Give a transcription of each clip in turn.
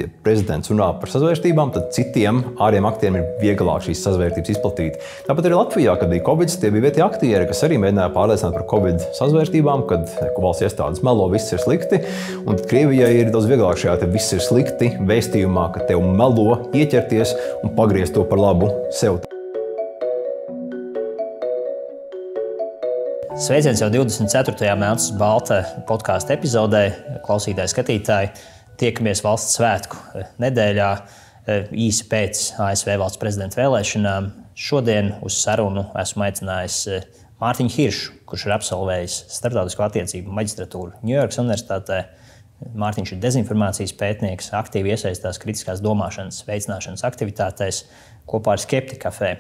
ja prezidents runā par sazvērstībām, tad citiem ārējiem aktieriem ir vieglāk šīs sazvērstības izplatīt. Tāpat arī Latvijā, kad bija Covid, tie bija vietējie aktieri, kas arī mēģināja pārliecināt par Covid sazvērstībām, kad valsts iestādes melo, viss ir slikti. Un tad Krievijai ir daudz vieglāk šajā te viss ir slikti vēstījumā, ka tev melo ieķerties un pagriezt to par labu sev. Sveiciens jau 24. Melnsas Balta podkāstu epizodē, klausītāji, skatītāji. Tiekamies valsts svētku nedēļā, īsi pēc ASV valsts prezidenta vēlēšanām. Šodien uz sarunu esmu aicinājis Mārtiņu Hiršu, kurš ir absolvējis starptautisko attiecību maģistratūru Ņujorkas Universitātē. Mārtiņš ir dezinformācijas pētnieks, aktīvi iesaistās kritiskās domāšanas veicināšanas aktivitātēs kopā ar Skeptika kafē.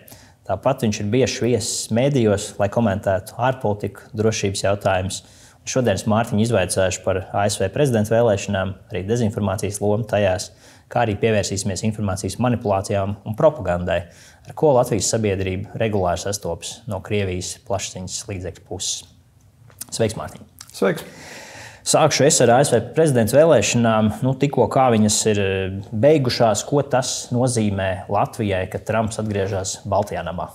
Tāpat viņš ir biežs viesis mēdījos, lai komentētu ārpolitiku, drošības jautājumus. Šodien es Mārtiņu izvaicāšu par ASV prezidenta vēlēšanām, arī dezinformācijas lomu tajās, kā arī pievērsīsimies informācijas manipulācijām un propagandai, ar ko Latvijas sabiedrība regulāri sastopas no Krievijas plašsaziņas līdzekļu puses. Sveiks, Mārtiņ! Sveiks! Sākšu es ar ASV prezidenta vēlēšanām. Tikko kā viņas ir beigušās, ko tas nozīmē Latvijai, kad Trumps atgriežas Baltajā namā?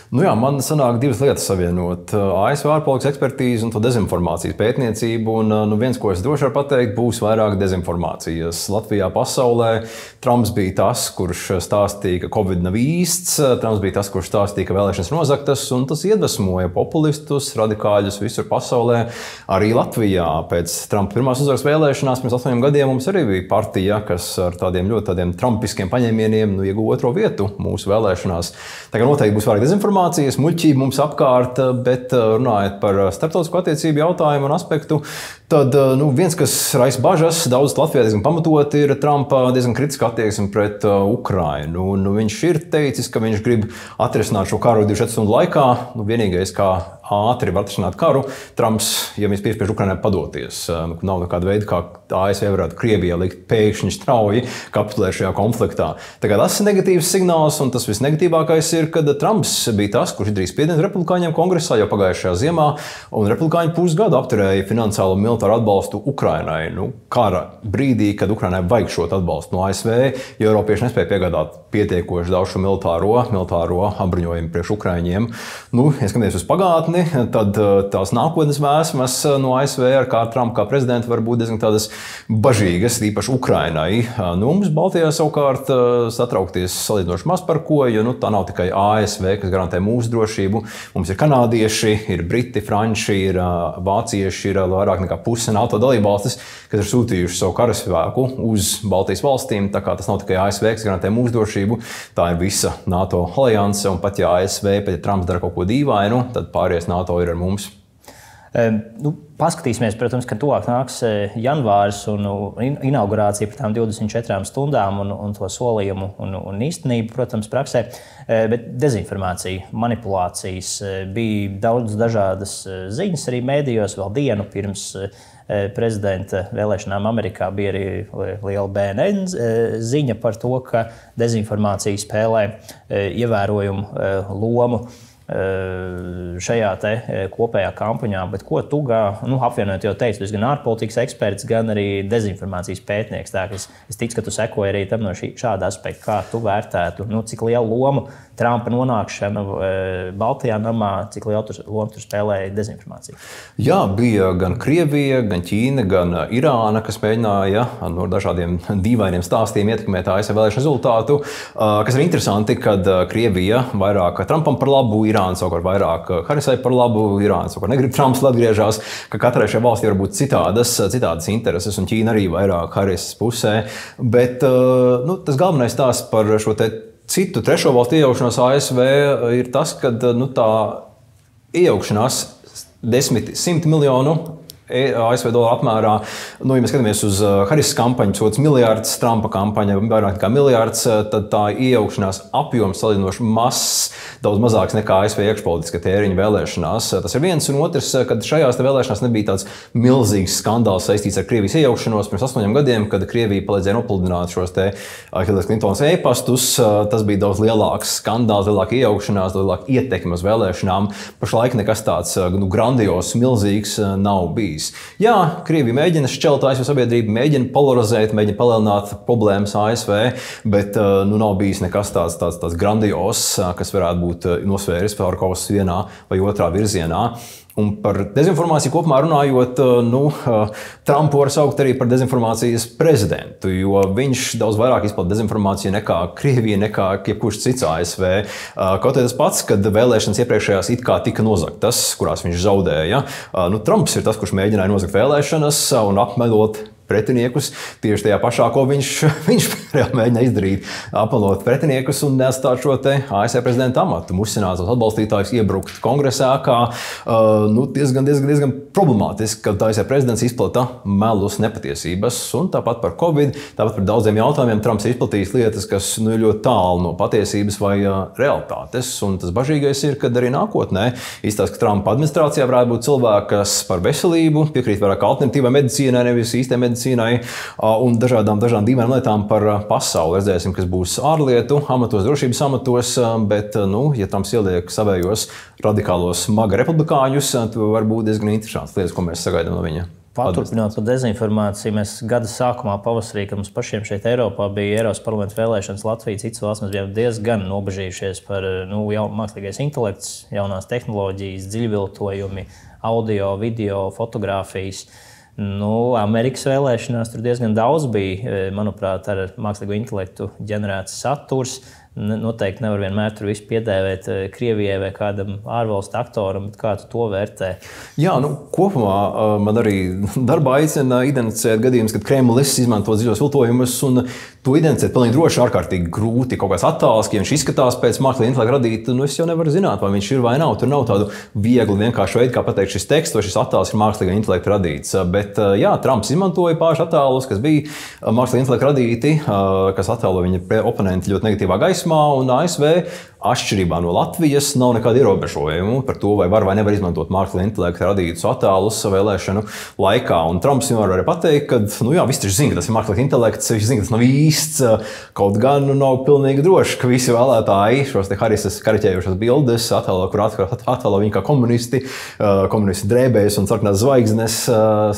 Man sanāk divas lietas savienot. ASV ārpolitikas ekspertīzi un to dezinformācijas pētniecību. Un viens, ko es droši varu pateikt, būs vairāk dezinformācijas. Latvijā, pasaulē Trumps bija tas, kurš stāstīja, ka Covid nav īsts. Trumps bija tas, kurš stāstīja, ka vēlēšanas nozagtas. Un tas iedvesmoja populistus, radikāļus visur pasaulē. Arī Latvijā pēc Trumpa pirmās uzvaras vēlēšanās pirms 8 gadiem mums arī bija partija, kas ar tādiem ļoti tādiem trumpiskiem paņēmieniem ieguva 2. vietu mūsu vēlēšanās. Tā kā noteikti būs vairāk dezinformācijas. Muļķība mums apkārt, bet runājot par starptautisko attiecību jautājumu un aspektu, tad viens, kas raisa bažas, daudz Latvijā diezgan pamatot, ir Trumpa diezgan kritiska attieksme pret Ukrainu. Viņš ir teicis, ka viņš grib atrisināt šo karu 24 stundu laikā. Vienīgais, kā ātri var atrisināt karu, Trumps, ja mēs piespiež Ukrainai padoties. Nav nekāda veida, kā ASV varētu Krievijai likt pēkšņi strauji kapitulēt šajā konfliktā. Tā kā tas ir negatīvs signāls, un tas visnegatīvākais ir, kad Trumps bija tas, kurš izdarīja spiedienu republikāņiem kongresā jau pagājušajā ziemā, un republikāņi pusgadu apturēja finansiālo un militāru atbalstu Ukrainai. Kara brīdī, kad Ukrainai vajag šo atbalstu no ASV, jo Eiropieši nespēja piegādāt pietiekoši daudz šo militāro apbruņojumu priekš Ukraiņiem. Ja skaties uz pagātni, tad tās nākotnes vēsmas no ASV ar Trumpu kā prezidentu var būt diezgan tādas bažīgas, īpaši Ukrainai. Mums Baltijā savukārt satraukties salīdzinoši maz par ko, jo tā nav tikai ASV, kas garantē mūsu drošību. Mums ir kanādieši, ir briti, franči, ir vācieši, ir vairāk nekā puse NATO dalībvalstis, kas ir sūtījuši savu karaspēku uz Baltijas valstīm. Tā kā tas nav tikai ASV, kas garantē mūsu drošību, tā ir visa NATO alianse, un pat ja ASV, ja Trumps dara kaut ko dīvainu, tad pāries NATO ir ar mums. Paskatīsimies, protams, ka tuvāk nāks janvāris un inaugurācija par tām 24 stundām un to solījumu un īstenību, protams, praksē. Bet dezinformācija, manipulācijas, bija daudz dažādas ziņas arī mēdījos. Vēl dienu pirms prezidenta vēlēšanām Amerikā bija arī liela BNN ziņa par to, ka dezinformācija spēlē ievērojumu lomu šajā te kopējā kampaņā, bet ko tu apvienot jau teici, tu esi gan ārpolitikas eksperts, gan arī dezinformācijas pētnieks. Tā, es ticu, ka tu sekoji arī tam no šāda aspekta, kā tu vērtētu, cik lielu lomu Trumpa nonākšana Baltajā namā, cik lielu lomu tur spēlēja dezinformācija. Jā, bija gan Krievija, gan Ķīna, gan Irāna, kas mēģināja no dažādiem dīvainiem stāstiem ietekmēt ASV vēlēšanu rezultātu, kas ir interesanti, kad Krievija vairāk Trumpam par labu, Irāna savukārt vairāk Harisai par labu, Irāna savukārt negrib Trumps, lai atgriežās, ka katrai šai valstī var būt citādas intereses, un Ķīna arī vairāk Harisas pusē. Bet tas galvenais stāsts par šo te citu trešo valstu iejaukšanos ASV ir tas, ka tā iejaukšanās 100 miljonu ASV dolāru apmērā. Ja mēs skatāmies uz Harisas kampaņu, sots miljards, Trumpa kampaņa vairāk nekā miljards, tad tā iejaukšanās apjoms salīdzinoši mazs, daudz mazāks nekā ASV iekšpolitiska tēriņa vēlēšanās. Tas ir viens, un otrs, kad šajās vēlēšanās nebija tāds milzīgs skandāls saistīts ar Krievijas iejaukšanos pirms 8 gadiem, kad Krievija palīdzēja nopludināt šos te Hillary's Clintonas e-pastus. Tas bija daudz lielāks skandāls, lielāka iejaukšanās, lielāka ietekme uz vēlēšanām. Pašlaik nekas tāds grandios, milzīgs nav bijis. bijis. Jā, Krievija mēģina šķelt ASV sabiedrību, mēģina polarizēt, mēģina palielināt problēmas ASV, bet nav bijis nekas tāds grandios, kas varētu būt nosvēris pār kaut kas vienā vai otrā virzienā. Un par dezinformāciju kopumā runājot, Trumpu var saukt arī par dezinformācijas prezidentu, jo viņš daudz vairāk izplata dezinformāciju nekā Krievija, nekā jebkurš cits ASV. Kaut arī tas pats, kad vēlēšanas iepriekšējās it kā tika nozagtas, kurās viņš zaudēja. Trumps ir tas, kurš mēģināja nozagt vēlēšanas un apmelot pretiniekus tieši tajā pašā, ko viņš mēģina izdarīt, apmelot pretiniekus un neatstāt šo te ASV prezidenta amatu, musināt tos atbalstītājus, iebrukt kongresā, kā diezgan problemātiski, kad ASV prezidents izplata melus, nepatiesības, un tāpat par Covid, tāpat par daudziem jautājumiem Trumps ir izplatījis lietas, kas ir ļoti tālu no patiesības vai realitātes, un tas bažīgais ir, kad arī nākotnē izstāsta, ka Trumpa administrācijā varētu būt cilvēki, kas par veselību piekrīt vairāk alternatīvai medicīnai, nevis īstai medicīnai, un dažādām dīvainām lietām par pasauli. Redzēsim, kas būs ārlietu amatos, drošības amatos, bet, ja Trumps ieliek savējos radikālos maga republikāņus, tad var būt diezgan interesants lietas, ko mēs sagaidām no viņa. Paturpinot par dezinformāciju, mēs gada sākumā pavasarī, kad mums pašiem šeit Eiropā bija Eiropas parlamenta vēlēšanas, Latvija, citas valsts, mēs bijām diezgan nobežījušies par mākslīgais intelekts, jaunās tehnoloģijas, dziļviltojumi, audio, video, fotogrāfijas. Amerikas vēlēšanās tur diezgan daudz bija, manuprāt, ar mākslīgo intelektu ģenerēts saturs. Noteikti nevar vienmēr tur visu piedēvēt Krievijai vai kādam ārvalstu aktoram, bet kā tu to vērtē? Jā, kopumā man arī darbā aicina identificēt gadījumus, kad Kremlis izmanto dziļos viltojumus, un to identificēt pilnīgi droši ārkārtīgi grūti. Kaut kāds attēls, ja viņš izskatās pēc mākslīgā intelekta radīt, es jau nevaru zināt, vai viņš ir vai nav. Tur nav tādu viegli vienkāršu veidu, kā pateikt, šis teksts vai šis attēls ir mākslīgā intelekta radīts. Bet jā, Trumps izmantoja pāris attēlus, kas bija mākslīgā intelekta radīti, kas attēlo viņa oponenti ļoti negatīvā gaismā. Un ASV, atšķirībā no Latvijas, nav nekāda ierobežojuma par to, vai var vai nevar izmantot mākslīgā intelekta radītus attēlus vēlēšanu laikā. Un Trumps vienmēr var pateikt, ka viss taču zina, ka tas ir mākslīgais intelekts, viņš zina, ka tas nav īsts, kaut gan nav pilnīgi droši, ka visi vēlētāji šos te Harisas kariķējušas bildes attēlo, kur attēlo viņi kā komunisti drēbēs un sarkanās zvaigznes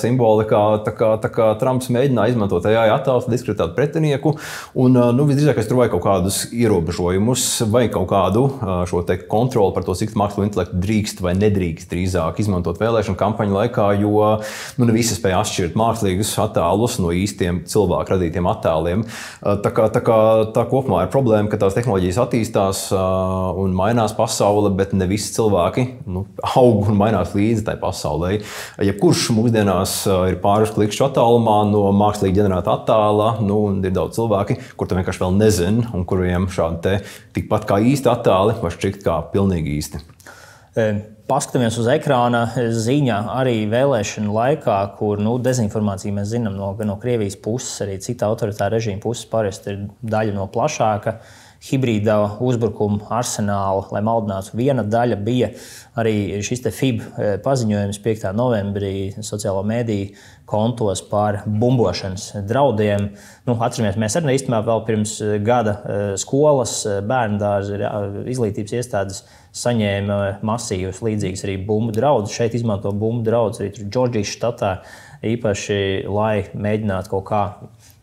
simbolikā. Tā kā Trumps mēģināja izmantot AI attēlus, diskreditēt pretinieku, un visdrīzākais tur vajag kaut kādus ierobežojumus vai kaut kādu šo te kontroli par to, cik mākslīgo intelektu drīkst vai nedrīkst drīzāk izmantot vēlēšanu kampaņu laikā, jo ne visi spēj atšķirt mākslīgus attēlus no īstiem cilvēku radītiem attēliem. Tā kopumā ir problēma, ka tās tehnoloģijas attīstās un mainās pasaule, bet ne visi cilvēki aug un mainās līdzi tai pasaulē. Jebkurš mūsdienās ir pāris klikšķu attālumā no mākslīgi ģenerēta attēla, un ir daudz cilvēki, kur to vienkārši vēl nezin, un kuriem šādi te tikpat kā īsti attēli var šķikt kā pilnīgi īsti. Paskatāmies uz ekrāna ziņā arī vēlēšanu laikā, kur dezinformāciju mēs zinām no Krievijas puses, arī cita autoritāra režīma puses parasti ir daļa no plašāka hibrīda uzbrukuma arsenāla, lai maldinātu. Viena daļa bija arī šis te FIB paziņojums 5. novembrī sociālo mediju kontos par bumbošanas draudiem. Atceramies, mēs arī īstenībā vēl pirms gada skolas, bērndārzi, izglītības iestādes saņēma masīvus līdzīgus arī bumbu draudus. Šeit izmanto bumbu draudus arī Džordžijas štatā, īpaši, lai mēģinātu kaut kā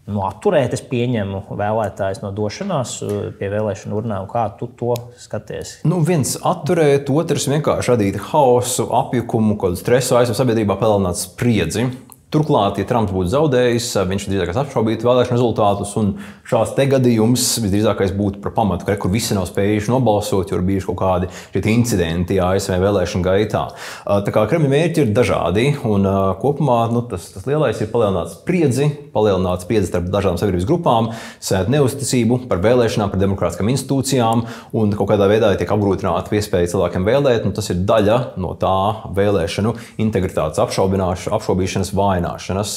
atturēt, es pieņemu, vēlētājs no došanās pie vēlēšanu urnām. Kā tu to skaties? Viens atturēt, otrs vienkārši radīt haosu, apjukumu, kādu stresu ASV sabiedrībā, palielināt spriedzi. Turklāt, ja Trumps būtu zaudējis, viņš visdrīzākais apšaubītu vēlēšanu rezultātus, un šāds te gadījums visdrīzākais būtu par pamatu, kur visi nav spējuši nobalsot, jo ir bijuši kaut kādi incidenti ASV vēlēšanu gaitā. Tā kā Kremļa mērķi ir dažādi, un kopumā tas lielais ir palielināt spriedzi starp dažādām sabiedrības grupām, sēt neusticību par vēlēšanām, par demokrātiskām institūcijām, un kaut kādā veidā tiek apgrūtināta iespēja cilvēkiem vēlēt, tas ir daļa no tā vēlēšanu integritātes apšaubīšanas vājuma maināšanas.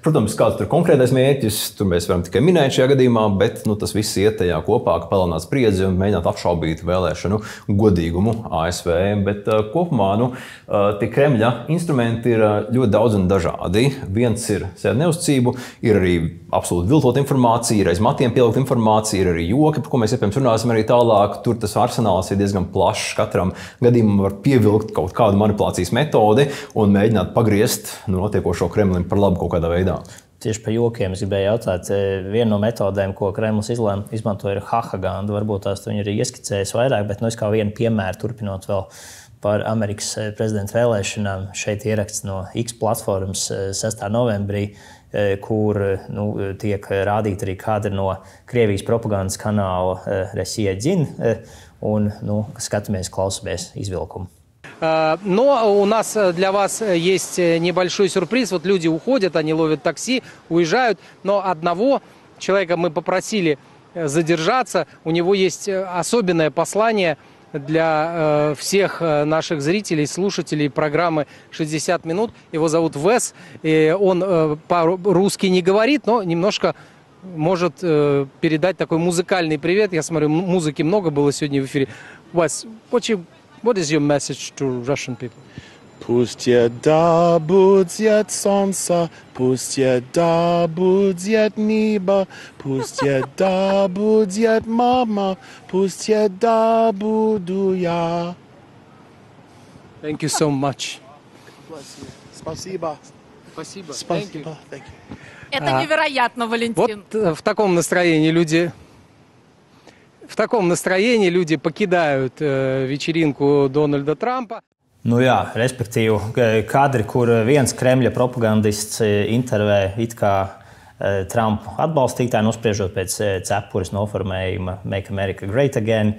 Protams, kāds tur konkrētais mērķis, tur mēs varam tikai minēt šajā gadījumā, bet tas viss iet tajā kopā, ka palielināt spriedzi un mēģināt apšaubīt vēlēšanu godīgumu ASV. Bet kopumā tie Kremļa instrumenti ir ļoti daudz un dažādi. Viens ir sēd neuzticību, ir arī absolūti viltot informācija, ir aiz matiem pielikt informācija, ir arī joki, par ko mēs iespējams runāsim arī tālāk. Tur tas arsenāls ir diezgan plašs. Katram gadījumam var pievilkt kaut kādu manipulācijas metodi un mēģināt pagriezt notiekošo Kremlim par labu kaut kādā veidā. Tieši par jokiem es gribēju jautāt. Viena no metodēm, ko Kremlis izmanto, ir hahaganda. Varbūt tās viņi arī ieskicējis vairāk, bet es kā vienu piemēru turpinot vēl par Amerikas prezidenta vēlēšanām. Šeit ieraksts no X platformas 6. novembrī, kur tiek rādīti arī kadri no Krievijas propagandas kanāla Россия 1. Un skatāmies, klausamies izvilkumu. Но у нас для вас есть небольшой сюрприз. Вот люди уходят, они ловят такси, уезжают. Но одного человека мы попросили задержаться. У него есть особенное послание для всех наших зрителей, слушателей программы «60 минут». Его зовут Вес. И он по-русски не говорит, но немножко может передать такой музыкальный привет. Я смотрю, музыки много было сегодня в эфире. Wes, what is your message to Russian people? Пусть еда будет солнце, пусть еда будет небо, пусть еда будет мама, пусть еда буду я. Thank you so much. Спасибо. Спасибо. Спасибо. Thank you. Это невероятно, Валентин. Вот в таком настроении люди покидают вечеринку Дональда Трампа. Respektīvi, kadri, kur viens Kremļa propagandists intervē it kā Trumpa atbalstītāju, nospriežot pēc cepures noformējuma Make America Great Again.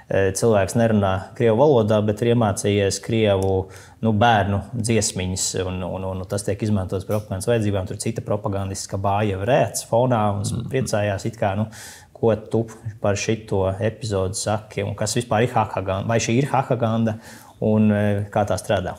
Cilvēks nerunā krievu valodā, bet ir iemācījies krievu bērnu dziesmiņas, un tas tiek izmantots propagandas vajadzībām. Tur cita propagandists, ka bāja rēc fonā un priecājās it kā, ko tu par šito epizodu saki, un kas vispār ir hahaganda, vai šī ir hahaganda, un kā tā strādā?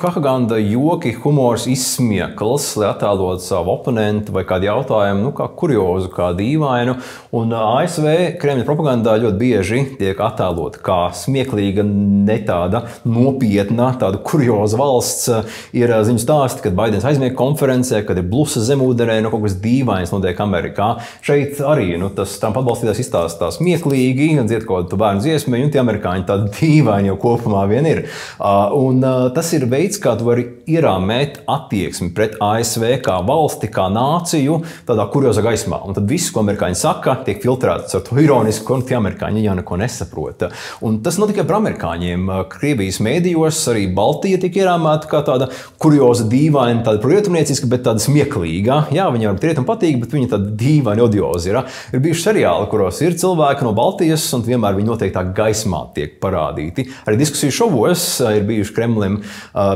Hahaganda joki, humors, izsmiekls, lai attēlotu savu oponentu vai kādu jautājumu, kā kuriozu, kā dīvainu. Un ASV Kremļa propagandā ļoti bieži tiek attēlota kā smieklīga, ne tāda nopietna, tāda kurioza valsts. Ir ziņu stāsti, kad Baidens aizmiega konferencē, kad ir blusa zemūdenē, kaut kas dīvains notiek Amerikā. Šeit arī tas tam atbalstītājs izstāstā smieklīgi, dzied kaut kādu bērnu dziesmiņu, un tie amerikāņi tādi dīvaini jau kopumā vien ir. Un tas ir veids, kā tu vari ierāmēt attieksmi pret ASV kā valsti, kā nāciju, tādā kuriozā gaismā. Un tad viss, ko amerikāņi saka, tiek filtrēts ar to ironisku, un tie amerikāņi jau neko nesaprot. Un tas nav tikai par amerikāņiem. Krievijas mēdījos arī Baltija tiek ierāmēta kā tāda kurioza, dīvaina, tāda rietumnieciska, bet tāda smieklīga. Jā, viņi varbūt rietum patīk, bet viņi tāda dīvaini odiozi ir. Ir bijuši seriāli, kuros ir cilvēki no Baltijas, un vienmēr viņi noteiktā gaismā tiek parādīti. Arī diskusiju šovos ir bijuši Kremlim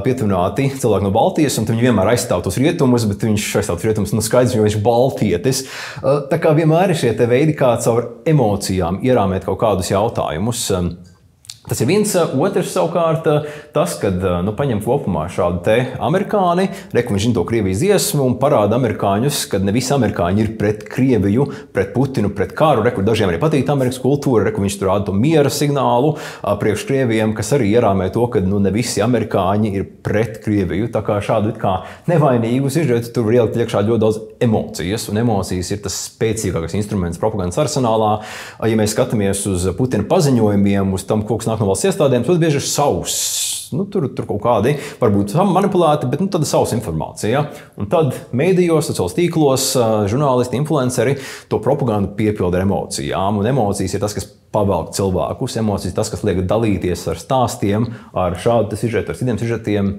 pietuvināti cilvēki no Baltijas, un viņi vienmēr aizstāv tos rietumus, bet viņš aizstāv tos rietumus skaidrs, jo viņš ir baltietis. Tā kā vienmēr ir šie te veidi, kā caur emocijām ierāmēt kaut kādus jautājumus. Tas ir viens. Otrs savukārt tas, kad paņem kopumā šādu te amerikāni, reku viņš zina to Krievijas dziesmu un parāda amerikāņus, kad ne visi amerikāņi ir pret Krieviju, pret Putinu, pret karu. Reku dažiem arī patīk Amerikas kultūra, reku viņš tur rāda to miera signālu priekš Krievijiem, kas arī ierāmē to, ka ne visi amerikāņi ir pret Krieviju. Tā kā šādu it kā nevainīgu sižetu tur var ielikt iekšā ļoti daudz emocijas, un emocijas ir tas spēcīgākais instruments propagandas arsenālā. Ja mēs skatāmies uz Putina paziņojumiem, uz tam, kas nāk no valsts iestādēm, ļoti bieži ir savs. Tur kaut kādi varbūt manipulēti, bet tāda savs informācija. Un tad mēdījos, sociālos tīklos, žurnālisti, influenceri to propagandu piepilda ar emocijām. Un emocijas ir tas, kas pavelk cilvēkus. Emocijas ir tas, kas liek dalīties ar stāstiem, ar šādu sižetu, ar citiem sižetiem.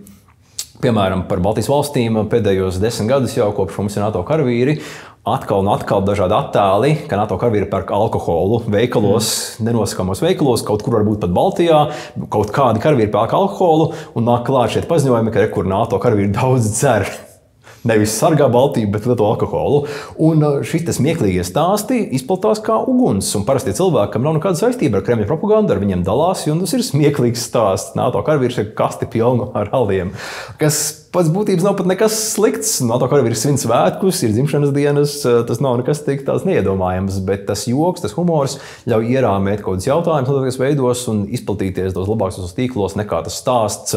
Piemēram, par Baltijas valstīm pēdējos 10 gadus jau kopš mums ir NATO karavīri. Atkal un atkal dažādi attēli, ka NATO karavīri pērk alkoholu veikalos, nenosakāmos veikalos, kaut kur varbūt pat Baltijā, kaut kādi karavīri pērk alkoholu un nāk klāt šeit paziņojumi, ka rekur NATO karavīri daudz dzer. Nevis sargā Baltiju, bet lieto alkoholu. Un šis smieklīgie stāsti izplatās kā uguns. Un parasti cilvēki, kam nav nekāda saistība ar Kremļa propagandu, ar viņiem dalās, un tas ir smieklīgs stāsts. NATO karavīrs ir kasti pilnu ar aliem, kas pats būtības nav pat nekas slikts. NATO karavīri svin svētkus, ir dzimšanas dienas, tas nav nekas tik tāds neiedomājams, bet tas joks, tas humors ļauj ierāmēt kaut kādus jautājumus, noteiktos veidos un izplatīties daudz labāk uz tīklos nekā tas stāsts,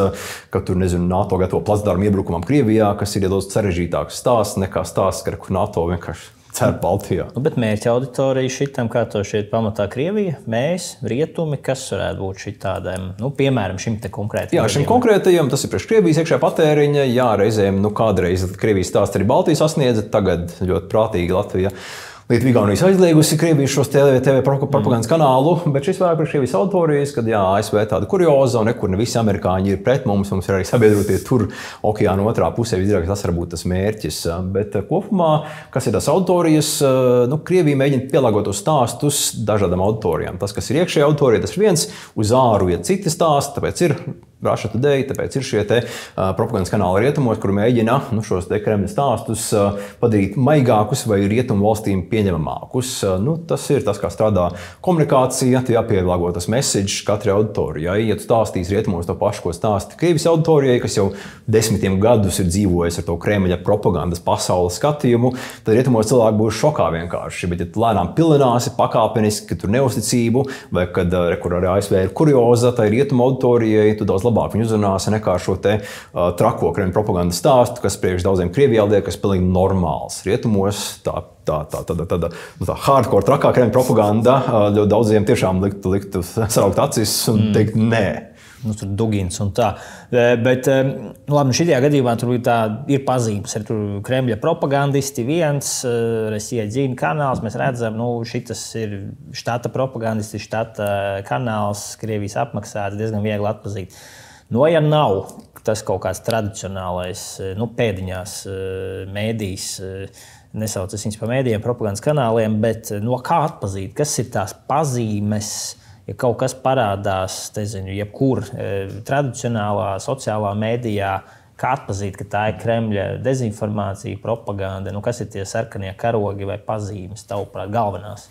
ka tur, nezinu, NATO gatavo placdarmu iebrukumam Krievijā, kas ir daudz sarežģītāks stāsts nekā stāsts, ka NATO vienkārši cer Baltijā. Bet mērķa auditorija šitam, kā to šeit pamatā Krievija, mēs, rietumi, kas varētu būt šitādēm, piemēram, šim te konkrētajam? Jā, šim konkrētajam, tas ir priekš Krievijas iekšējā patēriņa, jā, reizēm, kādreiz Krievijas stāsts arī Baltijas sasniedza, tagad ļoti prātīgi Latvija. Lietuva Igaunijas aizliegusi Krievijas šos TV propagandas kanālu, bet šis vairāk priekš Krievijas autorijas, kad jā, ASV tāda kurioza un nekur ne visi amerikāņi ir pret mums ir arī sabiedrotie tur okeāna otrā pusē, visdrīzāk tas var būt tas mērķis. Bet kopumā, kas ir tās autorijas, Krievija mēģina pielāgot tos stāstus dažādām autorijām. Tas, kas ir iekšējā autorija, tas ir viens, uz āru ir citi stāsti, tāpēc ir Russia Today, tāpēc ir šie propagandas kanāli rietumos, kur mēģina šos Kremļa stāstus padarīt maigākus vai rietumu valstīm pieņemamākus. Tas ir tas, kā strādā komunikācija, jāpielāgo tas message katrai auditorijai. Ja tu stāstīsi rietumos to pašu, ko stāsti Krievijas auditorijai, kas jau desmitiem gadus ir dzīvojis ar to Kremļa propagandas pasaules skatījumu, tad rietumos cilvēki būs šokā vienkārši. Bet ja tu lēnām pilināsi pakāpeniski, ka tur neusticību, vai kad kur arī ASV ir kurioza, tai rietumu auditorijai, tu daudz labāk viņu uzrunās nekā šo trako Kremļa propagandas stāstu, kas priekš daudziem Krievijā liek, kas pilnīgi normāls. Rietumos tā hardcore trakā Kremļa propaganda ļoti daudziem tiešām liktu saraukt acis un teikt nē. Tur Dugins un tā. Bet, labi, šitajā gadījumā tur ir pazīmes. Ir tur Kremļa propagandisti viens, Rusija Dzīna kanāls. Mēs redzam, šitas ir štata propagandisti, štata kanāls, Krievijas apmaksāts, diezgan viegli atpazīt. Ja nav tas kaut kāds tradicionālais, pēdiņās mēdījis, nesaucas viņas pa mēdījiem, propagandas kanāliem, bet kā atpazīt? Kas ir tās pazīmes? Ja kaut kas parādās, jebkur tradicionālā, sociālā mēdījā, kā atpazīt, ka tā ir Kremļa dezinformācija, propaganda, kas ir tie sarkanie karogi vai pazīmes, tavuprāt, galvenās?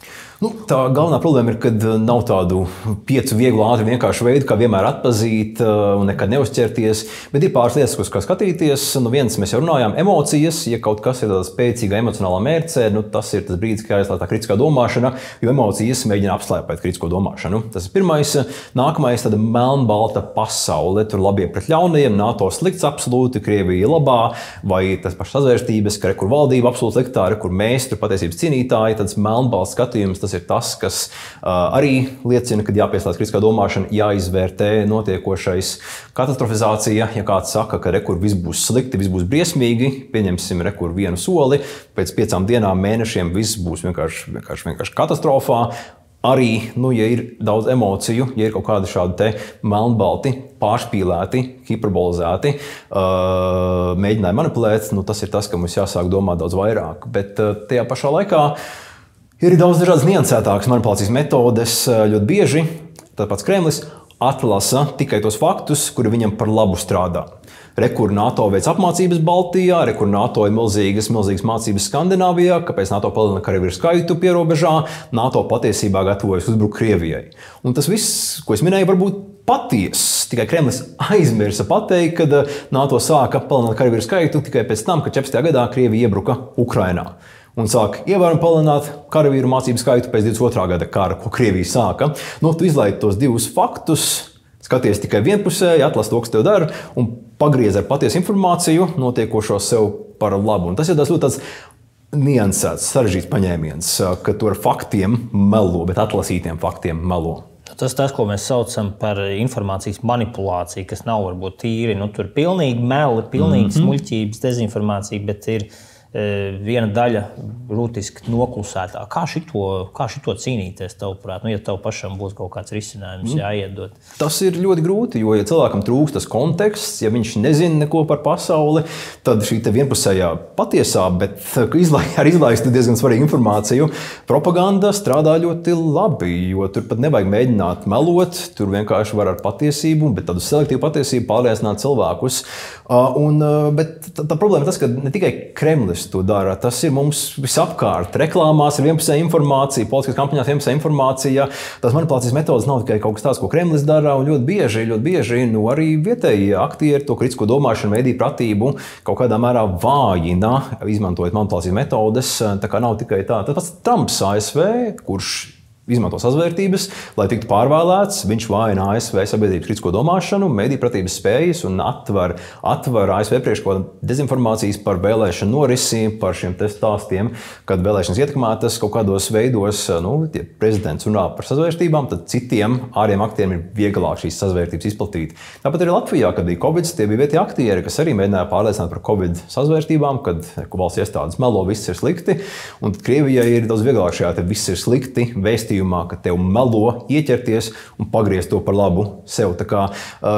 Tā galvenā problēma ir, ka nav tādu 5 vieglu, ātri vienkāršu veidu, kā vienmēr atpazīt un nekad neuzķerties, bet ir pāris lietas, kā skatīties. Viens, mēs jau runājām, emocijas, ja kaut kas ir tāda spēcīga emocionālā mērce, tas ir tas brīdis, kā jāizslēdz tā kritiskā domāšana, jo emocijas mēģina apslēpēt kritisko domāšanu. Tas ir pirmais. Nākamais, tāda melnbalta pasaule, tur labie pret ļaunajiem, NATO slikts absolūti, Krievija labā, vai tas pašas sazvērstības, ka kur valdība absolūti sliktā, kur mēs tur patiesības cīnītāji, tāds melnbalts skatījums, tas ir tas, kas arī liecina, ka jāpieslēdz kritiskā domāšana, jāizvērtē notiekošais katastrofizācija. Ja kāds saka, ka kur viss būs slikti, viss būs briesmīgi, pieņemsim kur vienu soli, pēc 5 dienām, mēnešiem viss būs vienkārši katastrofā. Arī, ja ir daudz emociju, ja ir kaut kādi šādi melnbalti, pārspīlēti, hiperbolizēti, mēģināja manipulēt, tas ir tas, ka mums jāsāk domāt daudz vairāk. Bet tajā pašā laikā ir daudz dažādas niansētākas manipulācijas metodes. Ļoti bieži tāpēc Kremlis atlasa tikai tos faktus, kuri viņam par labu strādā. Kur NATO veic apmācības Baltijā, kur NATO ir milzīgas mācības Skandināvijā, kāpēc NATO palielina karavīru skaitu pierobežā, NATO patiesībā gatavojas uzbrukt Krievijai. Un tas viss, ko es minēju, varbūt patiess. Tikai Kremlis aizmirsa pateikt, kad NATO sāka palielināt karavīru skaitu tikai pēc tam, kad 14. gadā Krievija iebruka Ukrainā. Un sāk ievērojami palielināt karavīru mācību skaitu pēc 22. gada kara, ko Krievija sāka. Tu izlaid tos divus faktus, skaties tikai vienpusēji, atlas to, kas tev dara, un pagriez ar patiesu informāciju notiekošo sev par labu. Un tas ir ļoti tāds niansēts, sarežģīts paņēmiens, ka tu ar faktiem melo, bet atlasītiem faktiem melo. Tas, ko mēs saucam par informācijas manipulāciju, kas nav varbūt tīri, tur pilnīgi meli, pilnīgi smuļķības, dezinformācija, bet ir viena daļa rūtiski noklusētā. Kā šito cīnīties, tavuprāt? Ja tev pašam būs kaut kāds risinājums jāiedod? Tas ir ļoti grūti, jo, ja cilvēkam trūkst tas konteksts, ja viņš nezina neko par pasauli, tad šī vienpusējā patiesā, bet ar izlaistu diezgan svarīgu informāciju, propaganda strādā ļoti labi, jo tur pat nevajag mēģināt melot, tur vienkārši var ar patiesību, bet tādu selektīvu patiesību pārliecināt cilvēkus. Bet tā problēma ir tas, ka ne tikai Kremlis žurnālisti to dara. Tas ir mums visapkārt. Reklāmās ir vienpusēja informācija, politiskās kampaņās vienpusēja informācija. Tās manipulācijas metodas nav tikai kaut kas tāds, ko Kremlis dara, un ļoti bieži arī vietējie aktieri to kritisko domāšanu, mediju pratību kaut kādā mērā vājina, izmantojot manipulācijas metodes. Tā kā nav tikai tā. Tas pats Trumps ASV, kurš izmanto sazvērtības, lai tiktu pārvēlēts. Viņš vājina ASV sabiedrības kritisko domāšanu, mediju pratības spējas un atver ASV priekško dezinformācijas par vēlēšanu norisi, par šiem stāstiem, kad vēlēšanas ietekmētas kaut kādos veidos. Ja prezidents runā par sazvērtībām, tad citiem āriem aktieriem ir vieglāk šīs sazvērtības izplatīt. Tāpat arī Latvijā, kad bija Covid, tie bija vietējie aktieri, kas arī mēģināja pārliecināt par Covid sazvērtībām, kad valsts iestādes melo, viss ir slikti. Un Krievijai ir daudz vieglāk šajā te viss ir slikti ka tev melo ieķerties un pagriezt to par labu sev. Tā kā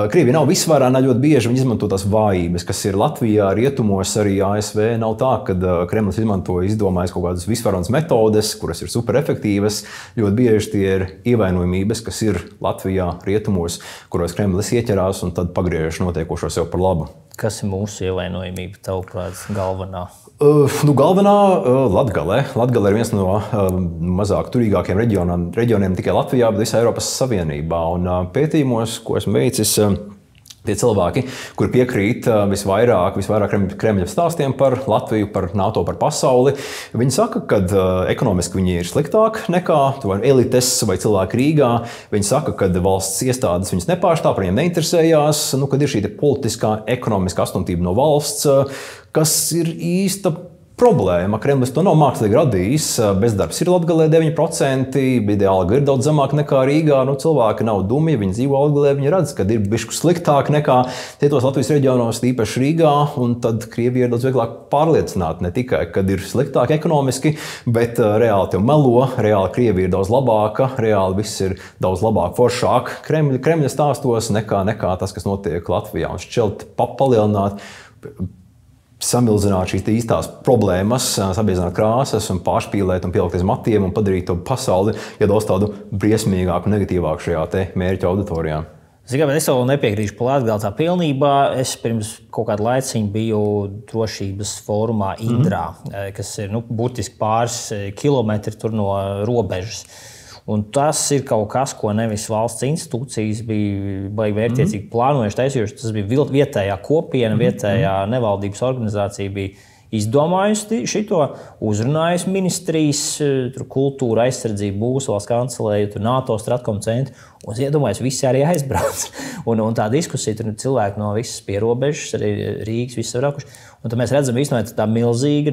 Krievija nav visvarāna, ļoti bieži viņi izmanto tās vājības, kas ir Latvijā, rietumos, arī ASV. Nav tā, ka Kremlis izdomājas kaut kādas visvarānas metodes, kuras ir superefektīvas. Ļoti bieži tie ir ievainojumības, kas ir Latvijā, rietumos, kuros Kremlis ieķerās un tad pagriež notiekošo sev par labu. Kas ir mūsu ievainojumība, tavuprāt, galvenā? Galvenā Latgale. Latgale ir viens no mazāk turīgākiem reģioniem tikai Latvijā, bet visā Eiropas Savienībā. Un pētījumos, ko esmu veicis, tie cilvēki, kuri piekrīt visvairāk Kremļa stāstiem par Latviju, par NATO, par pasauli, viņi saka, ka ekonomiski viņi ir sliktāk nekā elites vai cilvēki Rīgā. Viņi saka, ka valsts iestādes viņus nepārstāv, par viņiem neinteresējās, kad ir šī ekonomiskā astumtība no valsts, kas ir īsta problēma. Kremlis to nav mākslīgi radījis. Bezdarbs ir Latgalē 9%, vidēja alga ir daudz zemāka nekā Rīgā. Cilvēki nav dumji, viņi dzīvo Latgalē, viņi redz, ka ir bišķi sliktāk nekā citos Latvijas reģionos, īpaši Rīgā, un tad Krievija ir daudz vieglāk pārliecināt ne tikai, kad ir sliktāk ekonomiski, bet reāli tev melo, reāli Krievija ir daudz labāka, reāli viss ir daudz labāk, foršāk Kremļa stāstos nekā tas, kas notiek Latvijā. Un šķelt palielināt, samilzināt šīs īstās problēmas, sabiezināt krāsas un pārspīlēt un pielikties matiem un padarīt to pasauli daudz tādu briesmīgāku un negatīvāku šajā te mērķa auditorijā. Es vēl nepiekrīšu par Latgali tā pilnībā. Es pirms kaut kādu laiciņu biju drošības fórumā Indrā, kas ir burtiski pāris kilometri tur no robežas. Un tas ir kaut kas, ko nevis valsts institūcijas bija baigi vērtiecīgi plānojuši, taisījuši. Tas bija vietējā kopiena, vietējā nevaldības organizācija bija izdomājusi šito, uzrunājusi ministrijas, kultūra, aizsardzība, būs valsts kancelēja, NATO Stratkom centru. Un iedomājos, visi arī aizbrauc. Un tā diskusija, tur cilvēki no visas pierobežas, arī Rīgas, visi rakuši. Un tad mēs redzam, īstenībā tā milzīga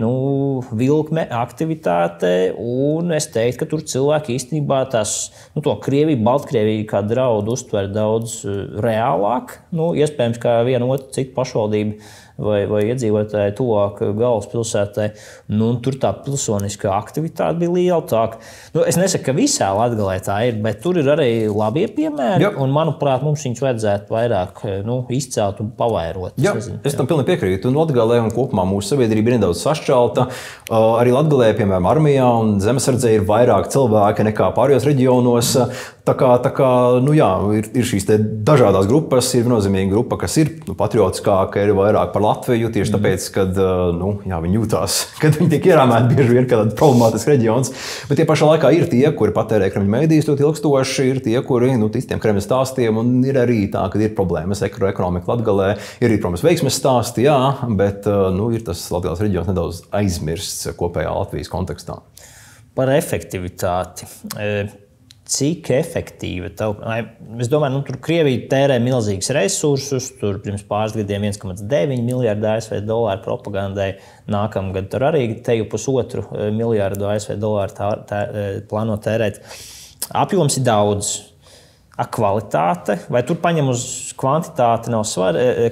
vilkme, aktivitāte. Un es teiktu, ka tur cilvēki īstenībā to Krieviju, Baltkrieviju kā draudu uztver daudz reālāk. Iespējams, kā viena otru citu pašvaldību vai iedzīvotāji tuvāk galvaspilsētai. Tur tā pilsoniskā aktivitāte bija liela. Es nesaku, ka visā Latgalē tā ir, bet tur ir arī labie piemēri. Un, manuprāt, mums viņus vajadzētu vairāk izcelt un pavairot. Es tam pilnīgi piekrītu. Un Latgalē un kopumā mūsu sabiedrība ir nedaudz sašķelta. Arī Latgalē, piemēram, armijā un zemesardzē ir vairāk cilvēki nekā pārējos reģionos. Tā kā ir šīs dažādas grupas. Ir viennozīmīga grupa, kas ir patriotiskāka, ir vairāk par Latviju, tieši tāpēc, kad viņi jūtās, kad viņi tiek ierāmēti bieži vien kādā problemātisks reģions. Bet tie pašā laikā ir tie, kuri patērē Kremļa mēdījus ļoti ilgstoši, ir tie, kuri tic tiem Kremļa stāstiem, un ir arī tā, ka ir problēmas ekonomika Latgalē. Ir arī, protams, veiksmes stāsti, jā, bet ir tas Latgales reģions nedaudz aizmirsts kopējā Latvijas kontekstā. Par efektivitāti. Cik efektīva? Es domāju, tur Krievija tērē milzīgus resursus. Tur pirms pāris gadiem 1,9 miljārdu ASV dolāru propagandai. Nākamgad tur arī teju 1,5 miljārdu ASV dolāru plāno tērēt. Apjoms ir daudz. Kvalitāte, vai tur paņem uz kvantitāti,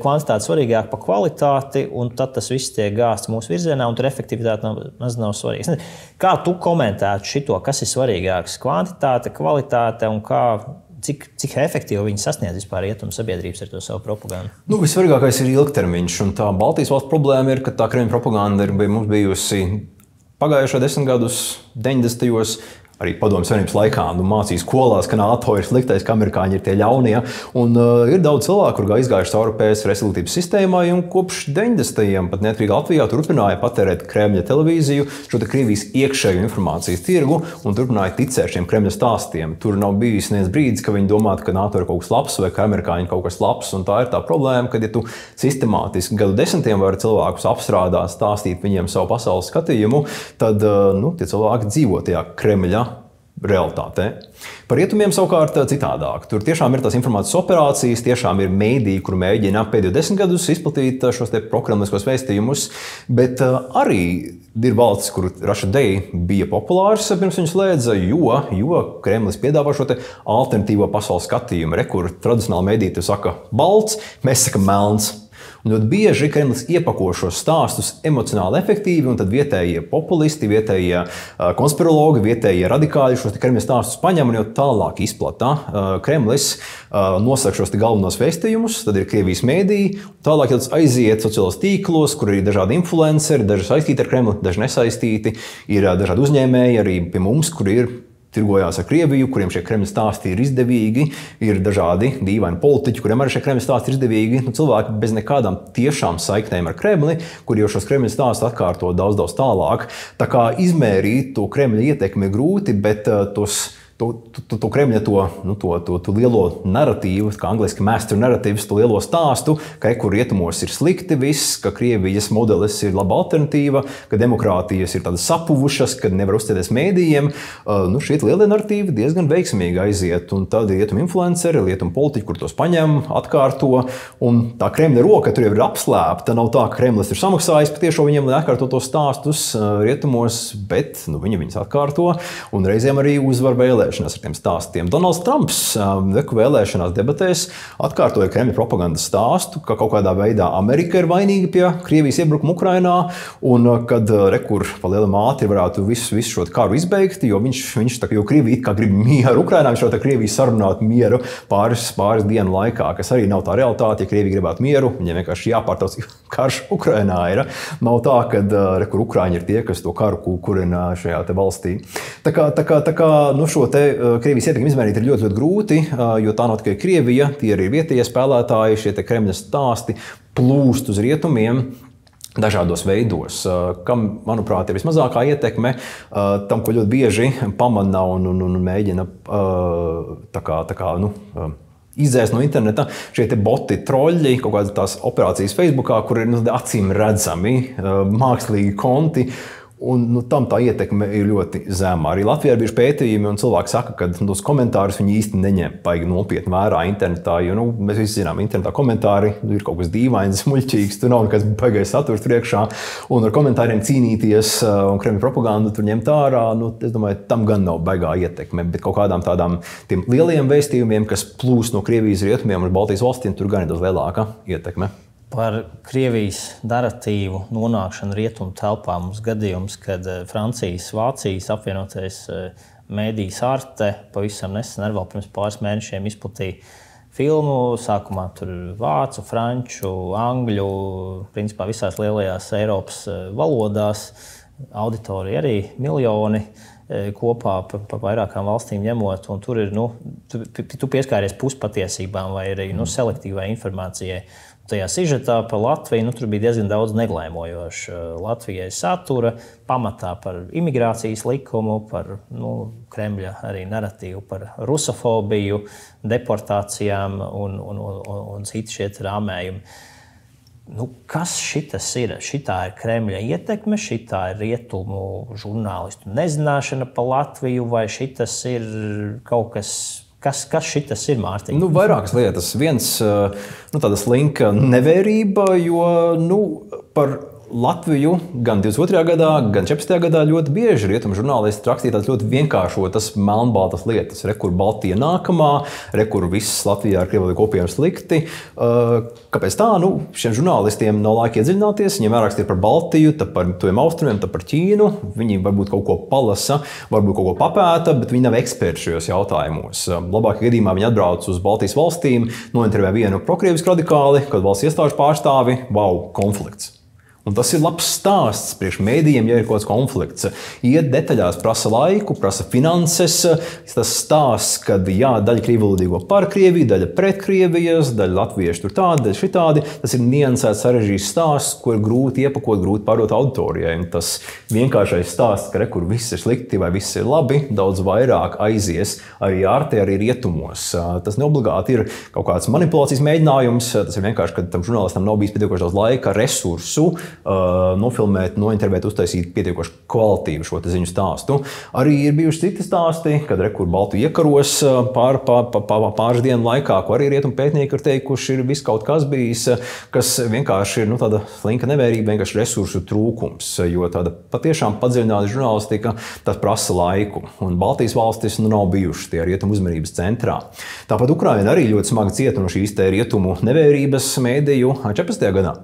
kvantitāte svarīgāk par kvalitāti, un tad tas viss tiek gāsts mūsu virzienā, un tur efektivitāte nav svarīga. Kā tu komentētu šito, kas ir svarīgāks? Kvantitāte, kvalitāte un cik efektīvi viņi sasniedz vispār rietumu sabiedrības ar to savu propagandu? Visvarīgākais ir ilgtermiņš, un tā Baltijas valsts problēma ir, ka tā Kremļa propaganda ir mums bijusi pagājušo 10 gadus, 90. arī Padomju Savienības laikā mācīja skolās, ka NATO ir sliktais, ka amerikāņi ir tie ļaunie. Un ir daudz cilvēku, kur izgājuši cauri PSR izglītības sistēmai, un kopš 90. pat neatkarīgā Latvijā turpināja patērēt Kremļa televīziju, šo Krievijas iekšējo informācijas tirgu, un turpināja ticēt šiem Kremļa stāstiem. Tur nav bijis neviens brīdis, ka viņi domātu, ka NATO ir kaut kas labs vai ka amerikāņi kaut kas labs. Un tā ir tā problēma, kad ja tu sistemātiski gadu desmitiem vari cilvēkus apstrādāt, stāstīt viņiem savu pasaules skatījumu, tad tie cilvēki dzīvo tajā Kremļa realitātē. Par rietumiem savukārt citādāk. Tur tiešām ir tās informācijas operācijas, tiešām ir mēdīji, kur mēģina pēdējo 10 gadus izplatīt šos te prokremliskos vēstījumus, bet arī ir valstis, kur Russia Day bija populārs pirms viņu slēdza, jo Kremlis piedāvā šo te alternatīvo pasaules skatījumu, kur tradicionāli mēdīji saka balts, mēs sakam melns. Un ļoti bieži Kremlis iepako šos stāstus emocionāli efektīvi, un tad vietējie populisti, vietējie konspirologi, vietējie radikāļi šos Kremļa stāstus paņem un jau tālāk izplata. Kremlis nosaka šos galvenos vēstījumus, tad ir Krievijas mēdīji, tālāk tas aiziet sociālos tīklos, kur ir dažādi influenceri, daži saistīti ar Kremli, daži nesaistīti, ir dažādi uzņēmēji arī pie mums, kur ir tirgojās ar Krieviju, kuriem šie Kremļa stāsti ir izdevīgi, ir dažādi dīvaini politiķi, kuriem arī šie Kremļa stāsti ir izdevīgi. Cilvēki bez nekādām tiešām saiknēm ar Kremli, kur jau šos Kremļa stāstus atkārto daudz tālāk. Tā kā izmērīt to Kremļa ietekmi ir grūti, bet to Kremļa to lielo narratīvu, kā angliski master narratives, to lielo stāstu, ka kur rietumos ir slikti viss, ka Krievijas modelis ir laba alternatīva, ka demokrātijas ir tādas sapuvušas, ka nevar uzticēties mēdījiem. Šie lielie narratīvi diezgan veiksmīgi aiziet, un tad rietumu influenceri, rietumu politiķi, kur tos paņem, atkārto, un tā Kremļa roka tur jau ir apslēpta. Nav tā, ka Kremlis ir samaksājis patiešām viņiem, lai atkārto tos stāstus rietumos, bet viņi viņus atkārto, un reizēm arī uzvar vēlēšanās ar tiem stāstiem. Donalds Trumps vēlēšanās debatēs atkārtoja Kremļa propagandas stāstu, ka kaut kādā veidā Amerika ir vainīga pie Krievijas iebrukuma Ukrainā, un kad rekur pa lielam ātri varētu visu šo karu izbeigt, jo viņš jo Krievija it kā grib mieru Ukrainā, viņš jau tā Krievija sarunāt mieru pāris dienu laikā, kas arī nav tā realitāte. Ja Krievija gribētu mieru, viņiem vienkārši jāpārtauc karš Ukrainā ir. Nav tā, ka rekur Ukraiņi ir tie, kas to karu kurina šajā te valstī. Tā kā šo te Krievijas ietekmi izmērīt ir ļoti grūti, jo tā nav tikai Krievija, tie arī vietējie spēlētāji, šie te Kremļa stāsti plūst uz rietumiem dažādos veidos, kam, manuprāt, ir vismazākā ietekme tam, ko ļoti bieži pamana un mēģina izdzēst no interneta šie te boti, troļļi, kaut kādas tās operācijas Facebookā, kur ir acīm redzami mākslīgi konti. Un tam tā ietekme ir ļoti zema. Arī Latvijā ir bijuši pētījumi, un cilvēki saka, ka tos komentārus viņi īsti neņem baigi nopietni vērā internetā, jo mēs visi zinām, internetā komentāri ir kaut kas dīvains, muļķīgs, tur nav nekas baigais saturs priekšā, un ar komentāriem cīnīties un Kremļa propagandu tur ņemt ārā, es domāju, tam gan nav baigā ietekme, bet kaut kādām tiem lielajiem vēstījumiem, kas plūst no Krievijas rietumiem un Baltijas valstīm, tur gan ir daudz lielāka ietekme. Par Krievijas narratīvu nonākšanu rietumu telpā mums gadījums, kad Francijas, Vācijas apvienotais mēdījis Arte pavisam nesen, vēl pirms pāris mēnešiem izplatīja filmu. Sākumā tur vācu, franču, angļu, principā visās lielajās Eiropas valodās. Auditorija arī miljoni kopā pa vairākām valstīm ņemot, un tur ir, tu pieskāries puspatiesībām vai arī selektīvai informācijai. Tajā sižetā par Latviju tur bija diezgan daudz neglēmojoša Latvijai satura, pamatā par imigrācijas likumu, par Kremļa arī narratīvu par rusofobiju, deportācijām un citi šie rāmējumi. Kas šitas ir? Šitā ir Kremļa ietekme, šitā ir rietumu žurnālistu nezināšana par Latviju, vai šitas ir kaut kas... Kas šitas ir, Mārtiņ? Vairākas lietas. Viens, tāda slinka nevērība, jo, par Latviju gan 22. gadā, gan 14. gadā ļoti bieži rietumu žurnālisti rakstīja tādas ļoti vienkāršotas melnbaltas lietas. Kur Baltija nākamā, kur viss Latvijā ar Krieviju kopiem slikti. Kāpēc tā? Šiem žurnālistiem nav laika iedziļināties. Viņiem jāraksta par Baltiju, tad par tuviem austrumiem, tad par Ķīnu. Viņi varbūt kaut ko palasa, varbūt kaut ko papēta, bet viņi nav eksperti šajos jautājumos. Labākajā gadījumā viņi atbrauc uz Baltijas valstīm, nointervē vienu prokrievisku radikāli, kad valsts iestāžu pārstāvi, konflikts. Un tas ir labs stāsts priekš mēdījiem, ja ir kaut kāds konflikts. Iet detaļās, prasa laiku, prasa finanses. Tas stāsts, ka jā, daļa krīvvalodīgo par Krieviju, daļa pret Krievijas, daļa latviešu tur tādi, daļa šitādi. Tas ir niansēts sarežģīts stāsts, ko ir grūti iepakot, grūti pārdot auditorijai. Un tas vienkāršais stāsts, ka rekur viss ir slikti vai viss ir labi, daudz vairāk aizies arī ārtē, arī rietumos. Tas neobligāti ir kaut kāds manipulācijas mēģinājums. Tas ir vienkārši, ka tam žurnālistam nav bijis pietiekoši daudz laika, resursu, nofilmēt, nointervēt, uztaisīt pietiekoši kvalitīvu šo ziņu stāstu. Arī ir bijuši citi stāsti, kad rekur Baltu iekaros pāris dienu laikā, ko arī rietumu pētnieki ir teikuši, ir viss kaut kas bijis, kas vienkārši ir tāda slinka nevērība, vienkārši resursu trūkums, jo tāda patiešām padziļināta žurnālistika, tas prasa laiku. Un Baltijas valstis nav bijuši tie rietumu uzmanības centrā. Tāpat Ukraina arī ļoti smagi cieta no šīs rietumu nevērības mēdīju 14. gadā.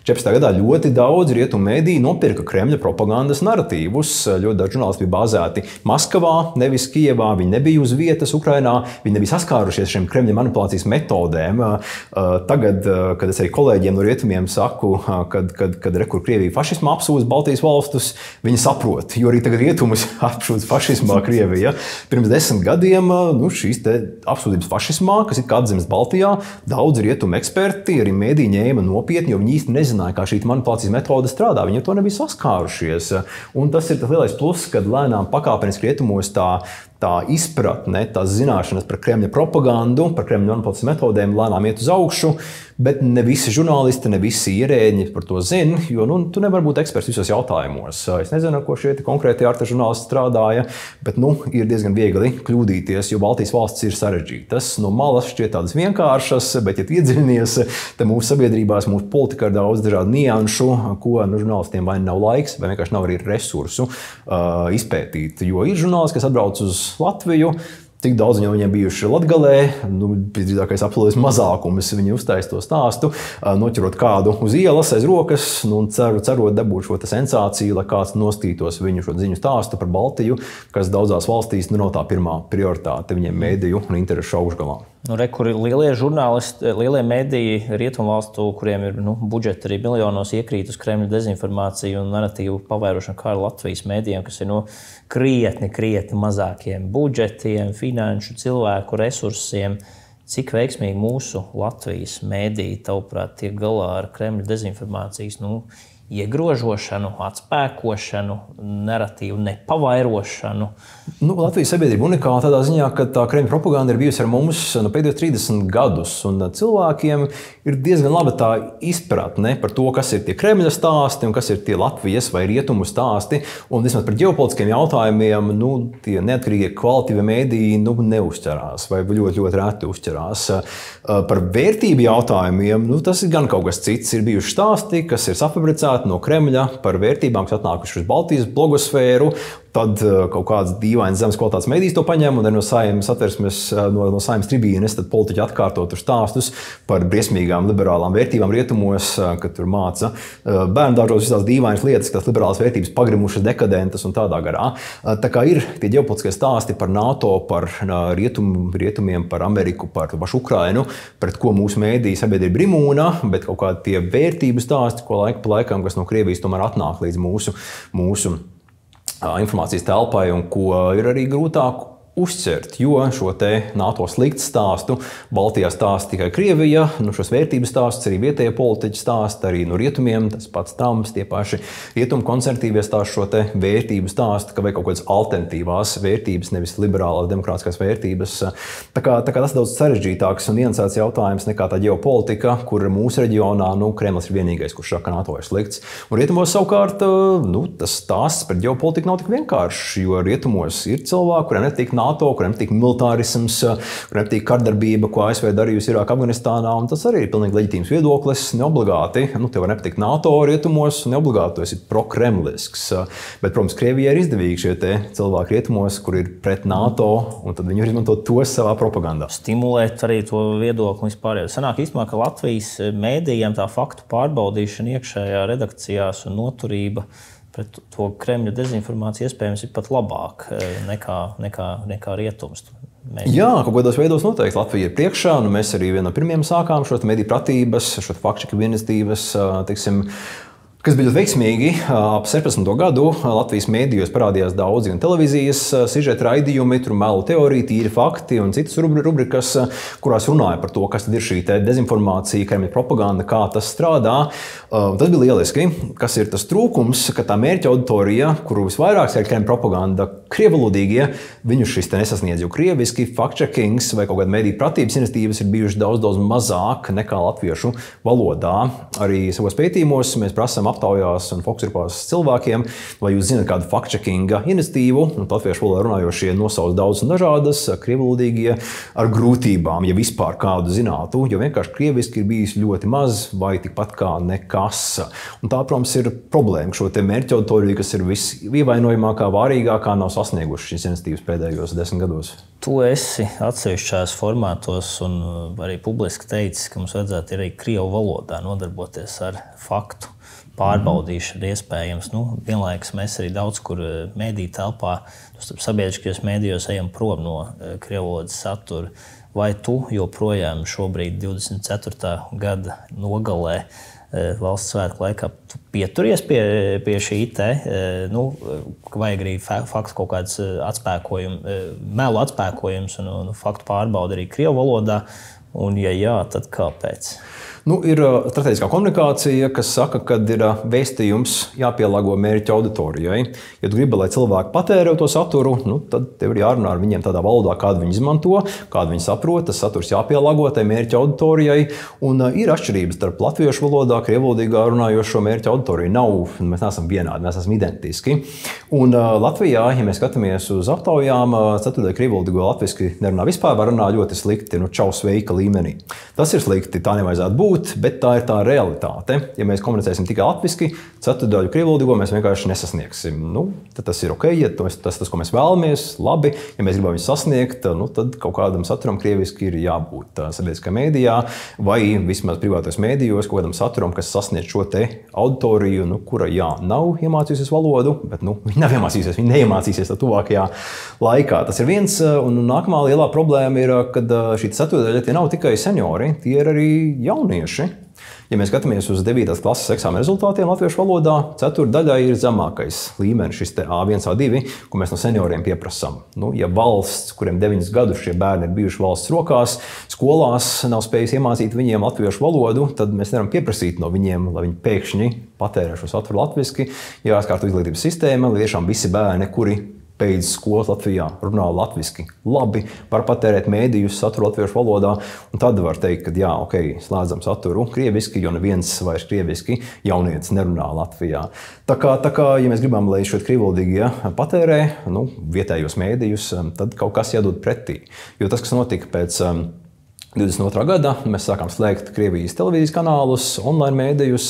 14. gadā ļoti daudz rietumu mēdīju nopirka Kremļa propagandas naratīvus. Ļoti daudz žurnālisti bija bāzēti Maskavā, nevis Kijevā. Viņi nebija uz vietas Ukrainā, viņi nebija saskārušies šiem Kremļa manipulācijas metodēm. Tagad, kad es arī kolēģiem no rietumiem saku, kad rekur Krievija fašismā apsūdz Baltijas valstus, viņi saprot, jo arī tagad rietumus apsūdz fašismā Krievija. Pirms 10 gadiem šīs apsūdzības fašismā, kas ir kā atzīmes Baltijā, daudz rietumu eksperti, arī mēdīji ņēma nopietni, jo viņi īsti nezināja, kā šī manipulācijas metode strādā. Viņi ar to nebija saskārušies. Un tas ir tas lielais pluss, kad lēnām pakāpeniski rietumos tā izpratne, tās zināšanas par Kremļa propagandu, par Kremļa manipulācijas metodēm lēnām iet uz augšu, bet ne visi žurnālisti, ne visi ierēģi par to zina, jo tu nevari būt eksperts visos jautājumos. Es nezinu, ar ko šie konkrēti ārta žurnālisti strādāja, bet ir diezgan viegli kļūdīties, jo Baltijas valstis ir sarežģītas. No malas šķiet tādas vienkāršas, bet, ja iedziļinies, tad mūsu sabiedrībās, mūsu politikā ir daudz dažādu nianšu, ko žurnālistiem vai nav laiks, vai vienkārši nav arī resursu izpētīt. Jo ir žurnālisti, kas atbrauc uz Latviju, tik daudz viņiem bijuši Latgalē, visdrīzākais absolūtais mazākums. Viņi uztaisa to stāstu, noķerot kādu uz ielas aiz rokas, un cerot dabūt šo sensāciju, lai kāds nostītos viņu šo ziņu stāstu par Baltiju, kas daudzās valstīs nav tā pirmā prioritāte viņiem mēdīju un interešu augšgalā. Kur ir lielie žurnālisti, lielie mēdīji rietumvalstu, kuriem ir budžeti arī miljonos iekrīt uz Kremļa dezinformāciju un naratīvu pavairošanu kā ar Latvijas mēdījiem, kas ir krietni mazākiem budžetiem, finanšu, cilvēku resursiem. Cik veiksmīgi mūsu Latvijas mēdīji, tavuprāt, tiek galā ar Kremļa dezinformācijas iegrožošanu, atspēkošanu, naratīvu nepavairošanu? Latvijas sabiedrība unikāla tādā ziņā, ka tā Kremļa propaganda ir bijusi ar mums pēdējos 30 gadus, un cilvēkiem ir diezgan laba tā izpratne par to, kas ir tie Kremļa stāsti un kas ir tie Latvijas vai rietumu stāsti, un vismaz par ģeopolitiskiem jautājumiem, tie neatkarīgie kvalitīvie mēdīji neuzķerās vai ļoti, ļoti reti uzķerās. Par vērtību jautājumiem, tas ir gan kaut kas cits. Ir bijuši stāsti, kas ir safabricēti no Kremļa par vērtībām, kas atnākuši uz Baltijas blogosfēru. Tad kaut kāds dīvains zemes kvalitātes mēdījis to paņem, un no Saeimas satversmes, no Saeimas tribīnes, tad politiķi atkārto tur stāstus par briesmīgām liberālām vērtībām rietumos, kad tur māca bērndārzos visās dīvainas lietas, ka tās liberālās vērtības pagrimušas, dekadentas un tādā garā. Tā kā ir tie ģeopolitiskie stāsti par NATO, par rietumiem, par Ameriku, par pašu Ukrainu, pret ko mūsu mēdīja sabiedrība imūna, bet kaut kādi tie vērtību stāsti, ko laiku pa laikam, kas no Krievijas tomēr atnāk līdz mūsu informācijas telpai un ko ir arī grūtāk uzcert, jo šo NATO sliktu stāstu Baltijā stāsta tikai Krievija, šos vērtības stāstus arī vietējie politiķi stāsta, arī no rietumiem, tas pats Trumps, tie paši rietumu konservatīvie stāsta šo vērtību stāstu, ka vajag kaut kādas alternatīvās vērtības, nevis liberālās demokrātiskās vērtības. Tā kā tas daudz sarežģītāks un niansēts jautājums nekā tā ģeopolitika, kur mūsu reģionā Kremlis ir vienīgais, kurš saka, ka NATO ir slikts. Un rietumos savukārt tas stāsts par ģeopolitiku nav tik vienkāršs, jo rietumos ir cilvēki, kuriem netik NATO, kuriem nepatīk militārisms, kuriem nepatīk kardarbība, ko ASV darījusi Irākā, Afganistānā, un tas arī ir pilnīgi leģitīms viedoklis. Neobligāti, tev var nepatikt NATO rietumos, neobligāti tu esi prokremlisks. Bet, protams, Krievijai ir izdevīgi šie cilvēki rietumos, kur ir pret NATO, un tad viņi var izmantot to savā propagandā. Stimulēt arī to viedokli vispār. Sanāk īstenībā, ka Latvijas mēdījiem tā faktu pārbaudīšana iekšējā redakcijās un noturība pret to Kremļa dezinformāciju iespējams ir pat labāk nekā rietums. Jā, kaut kādos veidos noteikti Latvija ir priekšā. Mēs arī viena no pirmajiem sākām šo mediju pratības, šo faktu-čeku iniciatīvas, kas bija ļoti veiksmīgi. Ap 16. gadu Latvijas mēdījos parādījās daudz gan televīzijas sižeta raidījumi, tur melu teorija, tīri fakti un citas rubrikas, kurās runāja par to, kas tad ir šī dezinformācija, Kremļa propaganda, kā tas strādā. Tas bija lieliski. Kas ir tas trūkums, ka tā mērķa auditorija, kuru visvairāk ir Kremļa propaganda, krievalodīgie, viņu šis te nesasniedz, jo krieviski fact-checkings vai kaut kāda mediju pratības iniciatīvas ir bijušas daudz mazāk nekā latviešu valodā. Arī savos pētījumos mēs prasām aptaujās un fokusgrupās cilvēkiem, vai jūs zināt kādu fact-checkinga iniciatīvu, un latviešu valodā runājošie nosauc daudz un dažādas, krievalodīgie ar grūtībām, ja vispār kādu zinātu, jo vienkārši krieviski ir bijis ļoti maz vai tikpat kā nekas. Un tā, protams, ir problēma, šo te mērķa auditoriju, kas ir visievainojamākā, vārīgākā, nav sasnieguši šīs iniciatīvas pēdējos 10 gados. Tu esi atsevišķās formātos un arī publiski teicis, ka mums vajadzētu arī krievu valodā nodarboties ar faktu pārbaudīšanu iespējams. Vienlaikus mēs arī daudz kur mediju telpā, sabiedriskajos medijos ejam prom no krievu valodas satura. Vai tu joprojām šobrīd 24. gada nogalē valsts svētku laikā pieturies pie šī te, vajag arī faktu kaut kāds melu atspēkojums un faktu pārbauda arī krievu valodā, un ja jā, tad kāpēc? Ir strateģiskā komunikācija, kas saka, ka ir vēstījums jāpielāgo mērķa auditorijai. Ja tu gribi, lai cilvēki patērē to saturu, tad tev ir jārunā ar viņiem tādā valodā, kādu viņi izmanto, kādu viņi saprot. Tas saturs jāpielāgo tai mērķa auditorijai. Un ir atšķirības starp latviešu valodā, krievalodīgā runājošo mērķa auditoriju. Mēs neesam vienādi, mēs esam identiski. Un Latvijā, ja mēs skatāmies uz aptaujām, ceturtdaļa krievalodīgo latviski nerunā vispār, var runāt ļoti slikti, čau sveika līmenī. Tas ir slikti, tā nevajadzētu būt. Bet tā ir tā realitāte. Ja mēs komunicēsim tikai latviski, ceturtdaļu krievalodīgo mēs vienkārši nesasniegsim. Tad tas ir ok, ja tas, ko mēs vēlamies, labi. Ja mēs gribam viņu sasniegt, tad kaut kādam saturam krieviski ir jābūt sabiedriskajā mēdījā vai vismaz privātos mēdījos kaut kādam saturam, kas sasniedz šo te auditoriju, kura nav iemācījusies valodu, bet viņi nav iemācījusies, viņi neiemācīsies tuvākajā laikā. Tas ir viens, un nākamā lielā problēma ir, kad šī ceturtdaļa tie nav tikai seniori, tie ir arī jaunieši. Ja mēs skatāmies uz 9. klases eksāmena rezultātiem latviešu valodā, ceturtdaļai ir zemākais līmenis, šis A1, A2, ko mēs no senioriem pieprasām. Ja valsts, kuriem 9 gadus šie bērni ir bijuši valsts rokās, skolās nav spējusi iemācīt viņiem latviešu valodu, tad mēs nevaram pieprasīt no viņiem, lai viņi pēkšņi patērē šo saturu latviski. Jāskārto izglītības sistēma, lai tiešām visi bērni, kuri beidz skolu Latvijā, runā latviski labi, var patērēt mēdījus, saturu latviešu valodā, un tad var teikt, ka slēdzam saturu krieviski, jo neviens vairs krieviski jaunietis nerunā Latvijā. Tā kā, ja mēs gribam, lai šeit krievalodīgie patērē vietējos mēdījus, tad kaut kas jādod pretī. Jo tas, kas notika pēc 22. gada, mēs sākām slēgt Krievijas televīzijas kanālus, online mēdījus,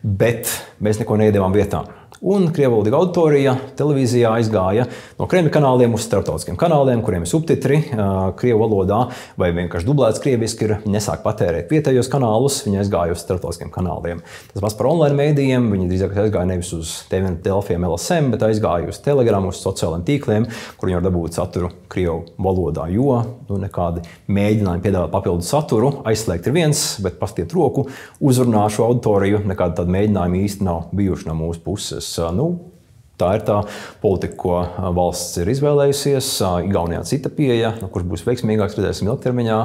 bet mēs neko neiedevām vietā. Un krievalodīga auditorija televīzijā aizgāja no Kremļa kanāliem uz starptautiskiem kanāliem, kuriem ir subtitri krievu valodā vai vienkārši dublēts krieviski, nesāk patērēt vietējos kanālus, viņi aizgāja uz starptautiskiem kanāliem. Tas pats par online mēdījiem, viņi drīzāk aizgāja nevis uz TVN Delfiem LSM, bet aizgāja uz Telegram, uz sociālajiem tīkliem, kur viņi var dabūt saturu krievu valodā, jo nekādi mēģinājumi piedāvāt papildu saturu, aizslēgt ir viens, bet pastiet roku, uzrunā šo auditoriju, nekādi tādi mēģinājumi īsti nav bijuši no mūsu puses. Tā ir tā politika, ko valsts ir izvēlējusies. Igaunijā cita pieeja, kurš būs veiksmīgāks, redzēsim ilgtermiņā.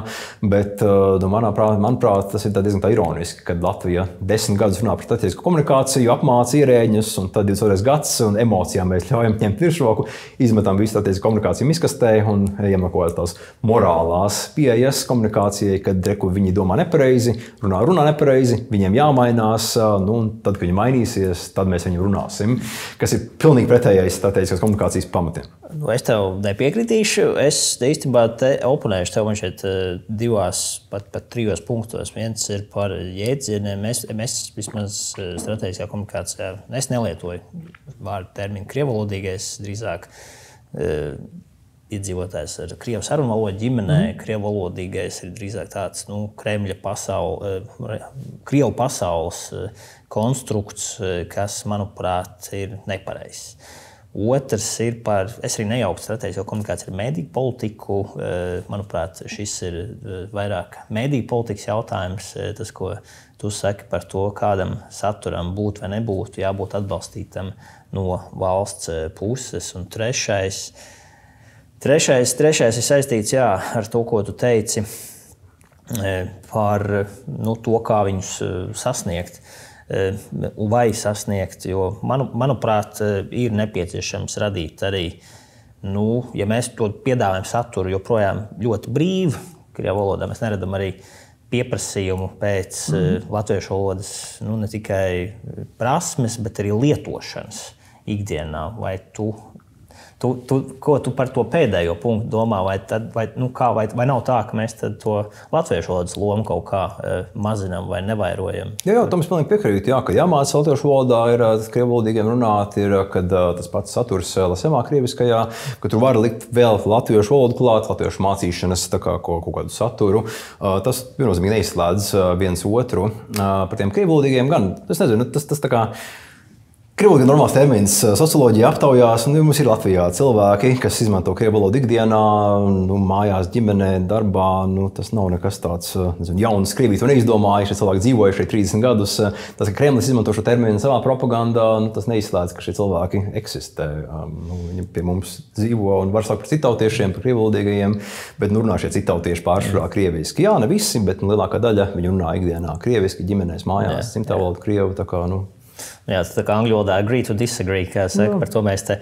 Bet, manuprāt, tas ir diezgan ironiski, kad Latvija 10 gadus runā par strateģisku komunikāciju, apmāca ierēģņus, un tad 22. gads un emocijām mēs ļaujam ņemt virsroku, izmetam visu strateģisku komunikāciju miskastē un ejam kaut kādas tās morālās pieejas komunikācijai, kad viņi domā nepareizi, runā nepareizi, viņiem jāmainās, un tad, kad viņi mainīsies, tad mēs viņiem runāsim, kas ir pilnīgi pretējais strateģiskās komunikācijas pamatiem. Es tev nepiekritīšu. Es īstenībā oponēšu tev man šeit 2, pat 3 punktos. Viens ir par jēdzieniem. Es vismaz strateģiskā komunikācijā nelietoju vārdu terminu krievalodīgais, drīzāk iedzīvotājs ar krievu sarunvalodu ģimenē. Krievalodīgais ir drīzāk tāds Kremļa krievu pasaules konstrukts, kas, manuprāt, ir nepareizs. Otrs ir par, es arī nejauktu strateģisko komunikāciju ar mediju politiku. Manuprāt, šis ir vairāk mediju politikas jautājums. Tas, ko tu saki par to, kādam saturam būt vai nebūt, jābūt atbalstītam no valsts puses. Un trešais ir saistīts ar to, ko tu teici par to, kā viņus sasniegt. Vai sasniegt, jo, manuprāt, ir nepieciešams radīt arī, ja mēs to piedāvājam saturu joprojām ļoti brīvi, krievā valodā mēs neredzam arī pieprasījumu pēc latviešu valodas, ne tikai prasmes, bet arī lietošanas ikdienā. Vai ko tu par to pēdējo punktu domā, vai nav tā, ka mēs tad to latviešu valodas lomu kaut kā mazinām vai nevairojam? Jā, tam es pilnīgi piekrītu, ka jāmāca latviešu valodā ir krievvalodīgiem runāt, ir, kad tas pats saturs LSM krieviskajā, ka tur var likt vēl latviešu valodu klāt, latviešu mācīšanas kaut kādu saturu. Tas viennozīmīgi neizslēdz viens otru. Par tiem krievvalodīgiem gan, es nezinu, tas tā kā Krievvalodīga normāls termins socioloģija aptaujās, un mums ir Latvijā cilvēki, kas izmanto krievu valodu ikdienā, mājās, ģimenē, darbā. Tas nav nekas tāds jauns. Krievija to neizdomāja, šie cilvēki dzīvoja šeit 30 gadus. Tas, ka Kremlis izmanto šo terminu savā propagandā, tas neizslēdz, ka šie cilvēki eksistē. Viņi pie mums dzīvo un var sākt par citautiešiem, par krievvalodīgajiem, bet runā šie citautieši pārsvarā krieviski. Jā, ne visi, bet lielākā daļa viņi runā ikdienā krieviski, ģimenēs, mājās, dzimtā valoda krievu, tā kā, Jā, tā kā angļu valodā agree to disagree, kā saka, par to mēs te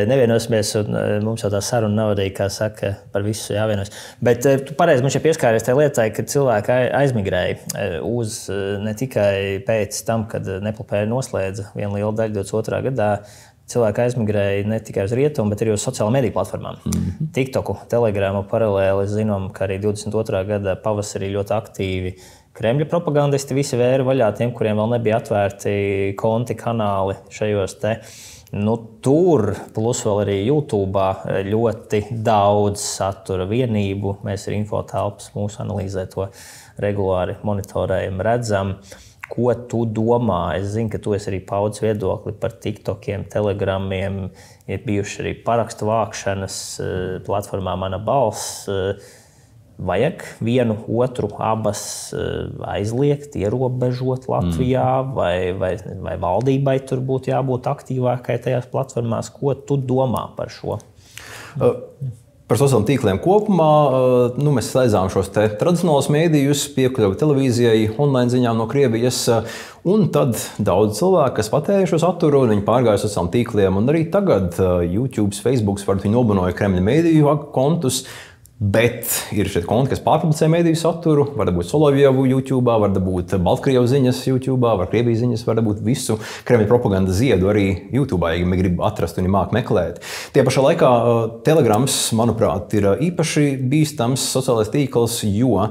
nevienosimies, un mums jau tā saruna nav arī, kā saka, par visu jāvienos. Bet tu pareizi man šeit pieskāries tajā lietai, ka cilvēki aizmigrēja uz ne tikai pēc tam, kad Neplapēja noslēdza vienu lielu daļu 22. gadā, cilvēki aizmigrēja ne tikai uz rietumu, bet arī uz sociālo mediju platformām. TikToku, Telegramu paralēli zinām, ka arī 22. gada pavasarī ļoti aktīvi Kremļa propagandisti visi vēra vaļā tiem, kuriem vēl nebija atvērti konti, kanāli šajos te. Tur, plus vēl arī YouTube, ļoti daudz satura vienību. Mēs ar Infotelpas mūsu analīzē to regulāri monitorējam, redzam. Ko tu domā? Es zinu, ka tu esi arī paudis viedokli par TikTokiem, Telegramiem, ir bijuši arī parakstu vākšanas platformā Mana balss. Vajag vienu, otru, abas aizliegt, ierobežot Latvijā, vai valdībai tur būtu jābūt aktīvākai tajās platformās? Ko tu domā par šo? Par sociālajiem tīkliem kopumā mēs slēdzām šos tradicionālos mēdījus, piekļuvi televīzijai, online ziņām no Krievijas, un tad daudz cilvēku, kas patēja šo saturu, viņi pārgāja uz sociālajiem tīkliem, un arī tagad YouTube, Facebook, varbūt viņi nobunoja Kremļa mēdīju kontus. Bet ir šeit konti, kas pārpublicē mediju saturu, var būt Solovjevu YouTube, var būt Baltkrievu ziņas YouTube, var Krievijas ziņas, var būt visu Kremļa propagandas ziedu arī YouTube, ja viņi grib atrast un māk meklēt. Tie pašā laikā Telegrams, manuprāt, ir īpaši bīstams sociālais tīkls, jo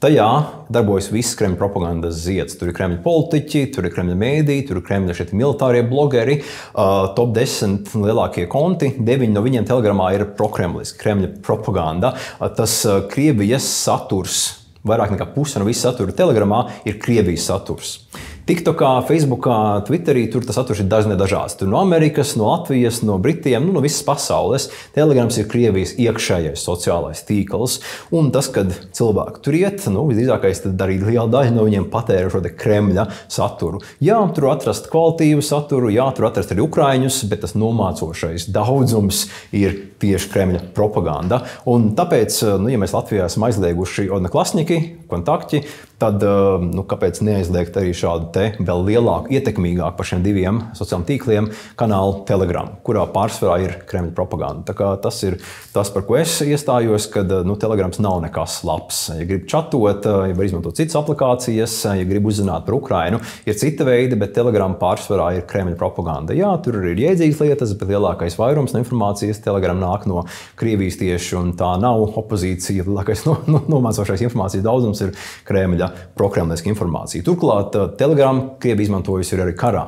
tajā darbojas viss Kremļa propagandas zieds. Tur ir Kremļa politiķi, tur ir Kremļa mēdīji, tur ir Kremļa militārie blogeri, top 10 lielākie konti, 9 no viņiem Telegramā ir prokremliski, Kremļa propaganda. Tas Krievijas saturs, vairāk nekā puse no visa satura Telegramā ir Krievijas saturs. TikTokā, Facebookā, Twitterī tur tas saturs ir dažāds. Tur no Amerikas, no Latvijas, no Britiem, no visas pasaules. Telegrams ir Krievijas iekšējais sociālais tīkls. Un tas, kad cilvēki tur iet, visdrīzākais tad arī liela daļa no viņiem patēra šo te Kremļa saturu. Jā, tur atrast kvalitīvu saturu, jā, tur atrast arī ukraiņus, bet tas nomācošais daudzums ir tieši Kremļa propaganda. Un tāpēc, ja mēs Latvijā esam aizlieguši odnaklasņiki, kontakti, tad kāpēc neaizliegt arī šādu te vēl lielāku, ietekmīgāku par šiem diviem sociālajiem tīkliem kanālu Telegram, kurā pārsvarā ir Kremļa propaganda. Tā kā tas ir tas, par ko es iestājos, kad Telegrams nav nekas labs. Ja grib čatot, ja var izmantot citas aplikācijas, ja grib uzzināt par Ukrainu, ir cita veidi, bet Telegram pārsvarā ir Kremļa propaganda. Jā, tur ir jēdzīgas lietas, bet lielākais vairums no informācijas Telegram nāk no Krievijas tieši, un tā nav opozīcija. Lielākais nomācošais informācijas daudzums ir Kremļa prokremliska informācija. Turklāt Telegram Krievija izmantojusi arī karā.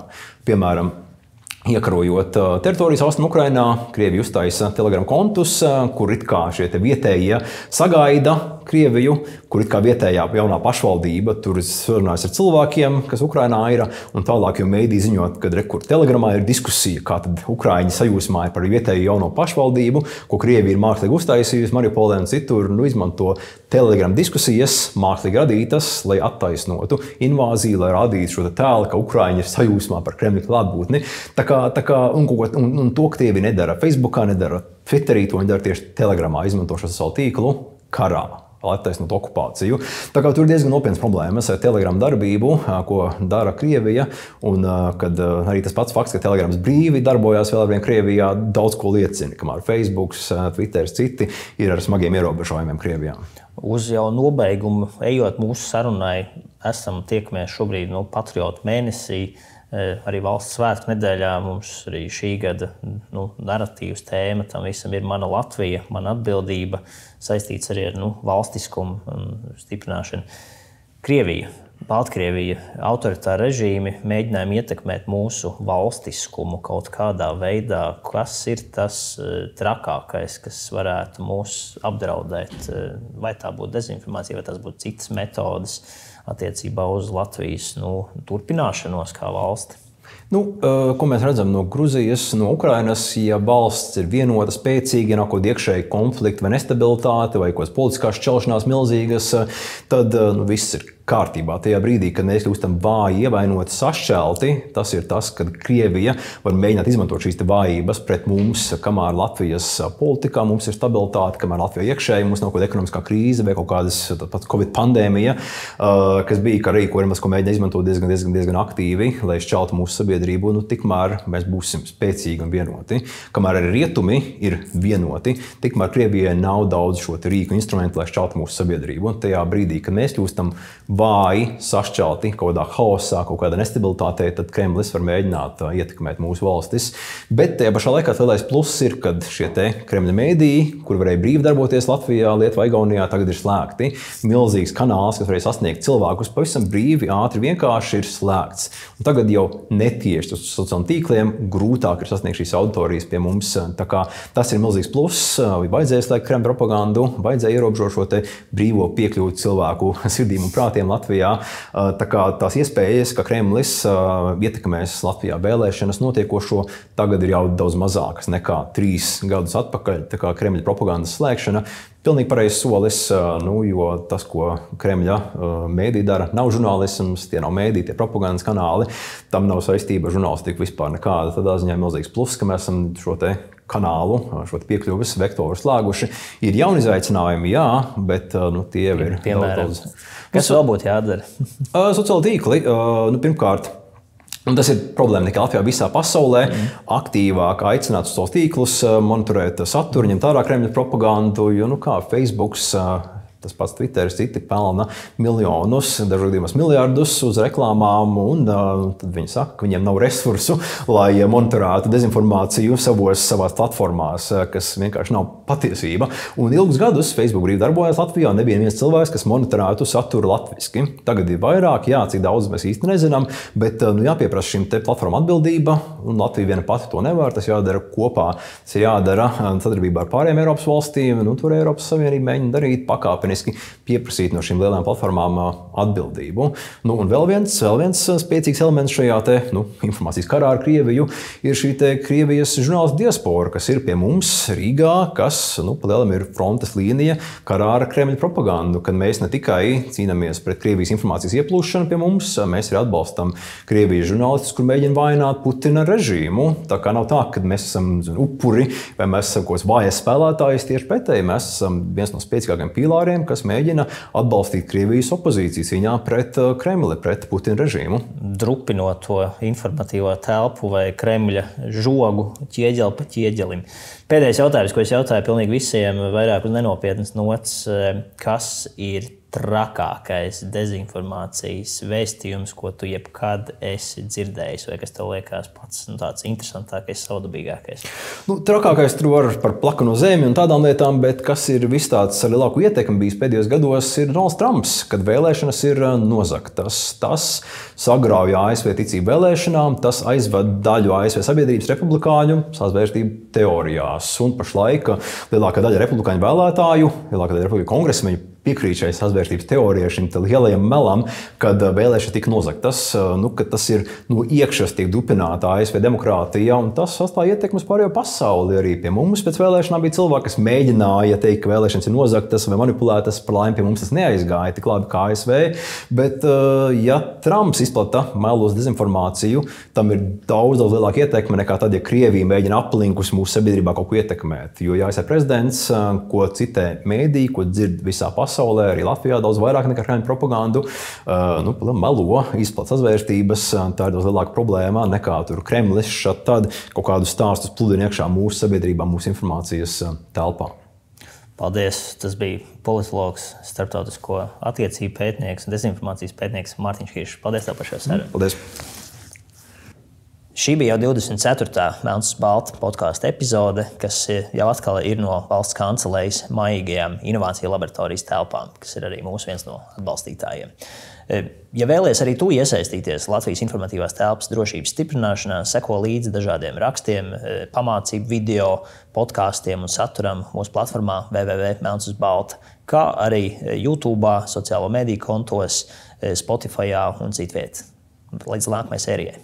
Piemēram, Iekarojot teritorijas austrumu Ukrainā, Krievija uztaisa Telegram kontus, kur it kā šie vietējie sagaida Krieviju, kur it kā vietējā jaunā pašvaldība tur sarunājas ar cilvēkiem, kas Ukrainā ir, un tālāk jau mēdī ziņot, ka rekur Telegramā ir diskusija, kā tad Ukraiņi sajūsmāja par vietēju jauno pašvaldību, ko Krievija ir mākslīgi uztaisījusi Mariupolē un citur, izmanto Telegram diskusijas, mākslīgi radītas, lai attaisnotu invāziju, lai radītu šo tēlu, ka Ukraiņi ir sajūsmā par Kremļa klātbūtni. Un to Krievija nedara Facebookā, nedara Twitterī, to viņi dara tieši Telegramā, izmanto šo savu tīklu karā, lai attaisnotu okupāciju. Tā kā tur ir diezgan nopietnas problēmas ar Telegram darbību, ko dara Krievija, un kad arī tas pats fakts, ka Telegrams brīvi darbojās vēl arvien Krievijā, daudz ko liecina, kamēr Facebooks, Twitters, citi ir ar smagiem ierobežojumiem Krievijā. Uz jau nobeigumu, ejot mūsu sarunai, tiekamies šobrīd patriotu mēnesī, arī valsts svētku nedēļā. Mums arī šī gada narratīvas tēma tam visam ir mana Latvija, mana atbildība, saistīts arī ar valstiskumu un stiprināšanu. Krievija, Baltkrievija, autoritāri režīmi mēģinājumi ietekmēt mūsu valstiskumu kaut kādā veidā. Kas ir tas trakākais, kas varētu mūs apdraudēt? Vai tā būtu dezinformācija, vai tas būtu citas metodas attiecībā uz Latvijas turpināšanos kā valsti? Ko mēs redzam no Gruzijas, no Ukrainas, ja valsts ir vienota, spēcīga, ja nav kaut kāda iekšēja konflikta vai nestabilitāte vai kaut kādas politiskās šķelšanās milzīgas, tad viss ir kārtībā. Tajā brīdī, kad mēs kļūstam vāji, ievainoti, sašķelti, tas ir tas, kad Krievija var mēģināt izmantot šīs vājības pret mums, kamēr Latvijas politikā mums ir stabilitāte, kamēr Latvijā iekšēji mums nav kaut kāda ekonomiskā krīze vai kaut kādas Covid pandēmija, kas bija, ka arī, ko mēģina izmantot diezgan aktīvi, lai šķeltu mūsu sabiedrību, tikmēr mēs būsim spēcīgi un vienoti. Kamēr arī rietumi ir vienoti, tikmēr Krievijai nav daudz šo rīku instrumentu, lai šķeltu mūsu sabiedrību. Un tajā brīdī, kad mēs kļūstam vāji, sašķelti, kaut kādā haosā, kaut kādā nestabilitātē, tad Kremlis var mēģināt ietekmēt mūsu valstis. Bet tajā pašā laikā lielais pluss ir, kad šie Kremļa mēdīji, kur varēja brīvi darboties Latvijā, Lietuvā, Igaunijā, tagad ir slēgti. Milzīgs kanāls, kas varēja sasniegt cilvēkus pavisam brīvi, ātri, vienkārši ir slēgts. Un tagad jau netieši uz sociālajiem tīkliem grūtāk ir sasniegt šīs auditorijas pie mums. Tā kā tas ir milzīgs pluss. Vajadzēja slēgt Kremļa propagandu, vajadzēja ierobežot šo brīvo piekļūt cilvēku sirdīm un prātiem Latvijā. Tā kā tās iespējas, ka Kremlis ietekmēs Latvijā vēlēšanas notiekošo, tagad ir jau daudz mazākas nekā 3 gadus atpakaļ. Tā kā Kremļa propagandas slēgšana pilnīgi pareizs solis, jo tas, ko Kremļa mēdī dara, nav žurnālisms, tie nav mēdī, tie propagandas kanāli, tam nav saistība ar žurnālistiku vispār nekāda. Tādā ziņā milzīgs pluss, ka mēs esam šo kanālu, šo piekļuves vektoru slēguši. Ir jauni izaicinājumi, jā, bet tie ir daudz. Kas vēl būtu jādara? Sociāli tīkli, pirmkārt, un tas ir problēma tikai Latvijā, visā pasaulē, aktīvāk aicināt uz tos tīklus, monitorēt saturu, ņemt ārā Kremļa propagandu, jo kā Facebooks, tas pats Twitteris, citi pelna miljonus, dažos gadījumos miljardus uz reklāmām, un tad viņi saka, ka viņiem nav resursu, lai monitorētu dezinformāciju savās platformās, kas vienkārši nav patiesība. Un ilgus gadus Facebook brīvi darbojās Latvijā, nebija neviens cilvēks, kas monitorētu saturu latviski. Tagad ir vairāk, jā, cik daudz mēs īsti nezinām, bet jāpieprasa šim platformu atbildība, un Latvija viena pati to nevar, tas jādara kopā, tas ir jādara sadarbībā ar pārējām Eiropas valstīm, un tur Eiropas Savienība mēģina darīt pakāpeniski, pieprasīt no šīm lielām platformām atbildību. Un vēl viens spēcīgs elements šajā informācijas karā ar Krieviju ir šī Krievijas žurnālistu diaspora, kas ir pie mums Rīgā, kas pa lielam ir frontes līnija karā ar Kremļa propagandu, kad mēs ne tikai cīnāmies pret Krievijas informācijas ieplūšanu pie mums, mēs arī atbalstam Krievijas žurnālistus, kur mēģina vainot Putina režīmu. Tā kā nav tā, ka mēs esam upuri vai mēs esam kaut kāds vājas spēlētājs, tieši pretēji mēs esam viens no spēcīgākajiem pīlāriem, kas mēģina atbalstīt Krievijas opozīciju cīņā pret Kremli, pret Putina režīmu. Drupinot to informatīvo telpu vai Kremļa žogu ķieģeli pa ķieģelim. Pēdējais jautājums, ko es jautāju pilnīgi visiem, vairāk uz nenopietnas nots, kas ir trakākais dezinformācijas vēstījums, ko tu jebkad esi dzirdējis, vai kas tev liekas pats tāds interesantākais, savdabīgākais? Trakākais tur var par plakano zemi un tādām lietām, bet kas ir viss tāds ar lielāku ietekmi bijis pēdējos gados, ir Donalds Trumps, kad vēlēšanas ir nozagtas. Tas sagrauja ASV ticību vēlēšanām, tas aizved daļu ASV sabiedrības republikāņu sazvērstību teorijās. Un pašlaik lielākā daļa republikāņu vēlētāju, lielākā daļa republikāņu kongresmeņu piekrīt šai sazvērstības teorijai, šim lielajam melam, kad vēlēšanas tika nozagtas, ka tas ir no iekšas tiek dupināta ASV demokrātija, un tas atstāja ietekmi uz pārējo pasauli. Arī pie mums pēc vēlēšanām bija cilvēki, kas mēģināja teikt, ka vēlēšanas ir nozagtas vai manipulētas, par laimi pie mums tas neaizgāja tik labi kā ASV, bet ja Trumps izplata melos dezinformāciju, tam ir daudz lielāka ietekme nekā tad, ja Krievija mēģina aplinkus mūsu sabiedrībā kaut ko ietekmēt. Jo ja ASV prezidents, ko citē mēdī, ko dzird visā pasaulē, arī Latvijā daudz vairāk nekā Kremļa propagandu, melo, izplat sazvērstības, tā ir daudz lielāka problēma nekā tur Kremlis šad tad kaut kādus stāstus pludina iekšā mūsu sabiedrībā, mūsu informācijas telpā. Paldies! Tas bija politologs, starptautisko attiecību pētnieks un dezinformācijas pētnieks Mārtiņš Kiršs. Paldies tev par šo sarunu! Paldies! Šī bija jau 24. Melns uz balta podkāsta epizode, kas jau atkal ir no valsts kancelejas maigajām inovāciju laboratorijas telpām, kas ir arī mūsu viens no atbalstītājiem. Ja vēlies arī tu iesaistīties Latvijas informatīvās telpas drošības stiprināšanā, seko līdzi dažādiem rakstiem, pamācību video, podkāstiem un saturam mūsu platformā www.melnsuzbalta, kā arī YouTube, sociālo mediju kontos, Spotify un citviet. Līdz nākamajai sērijai.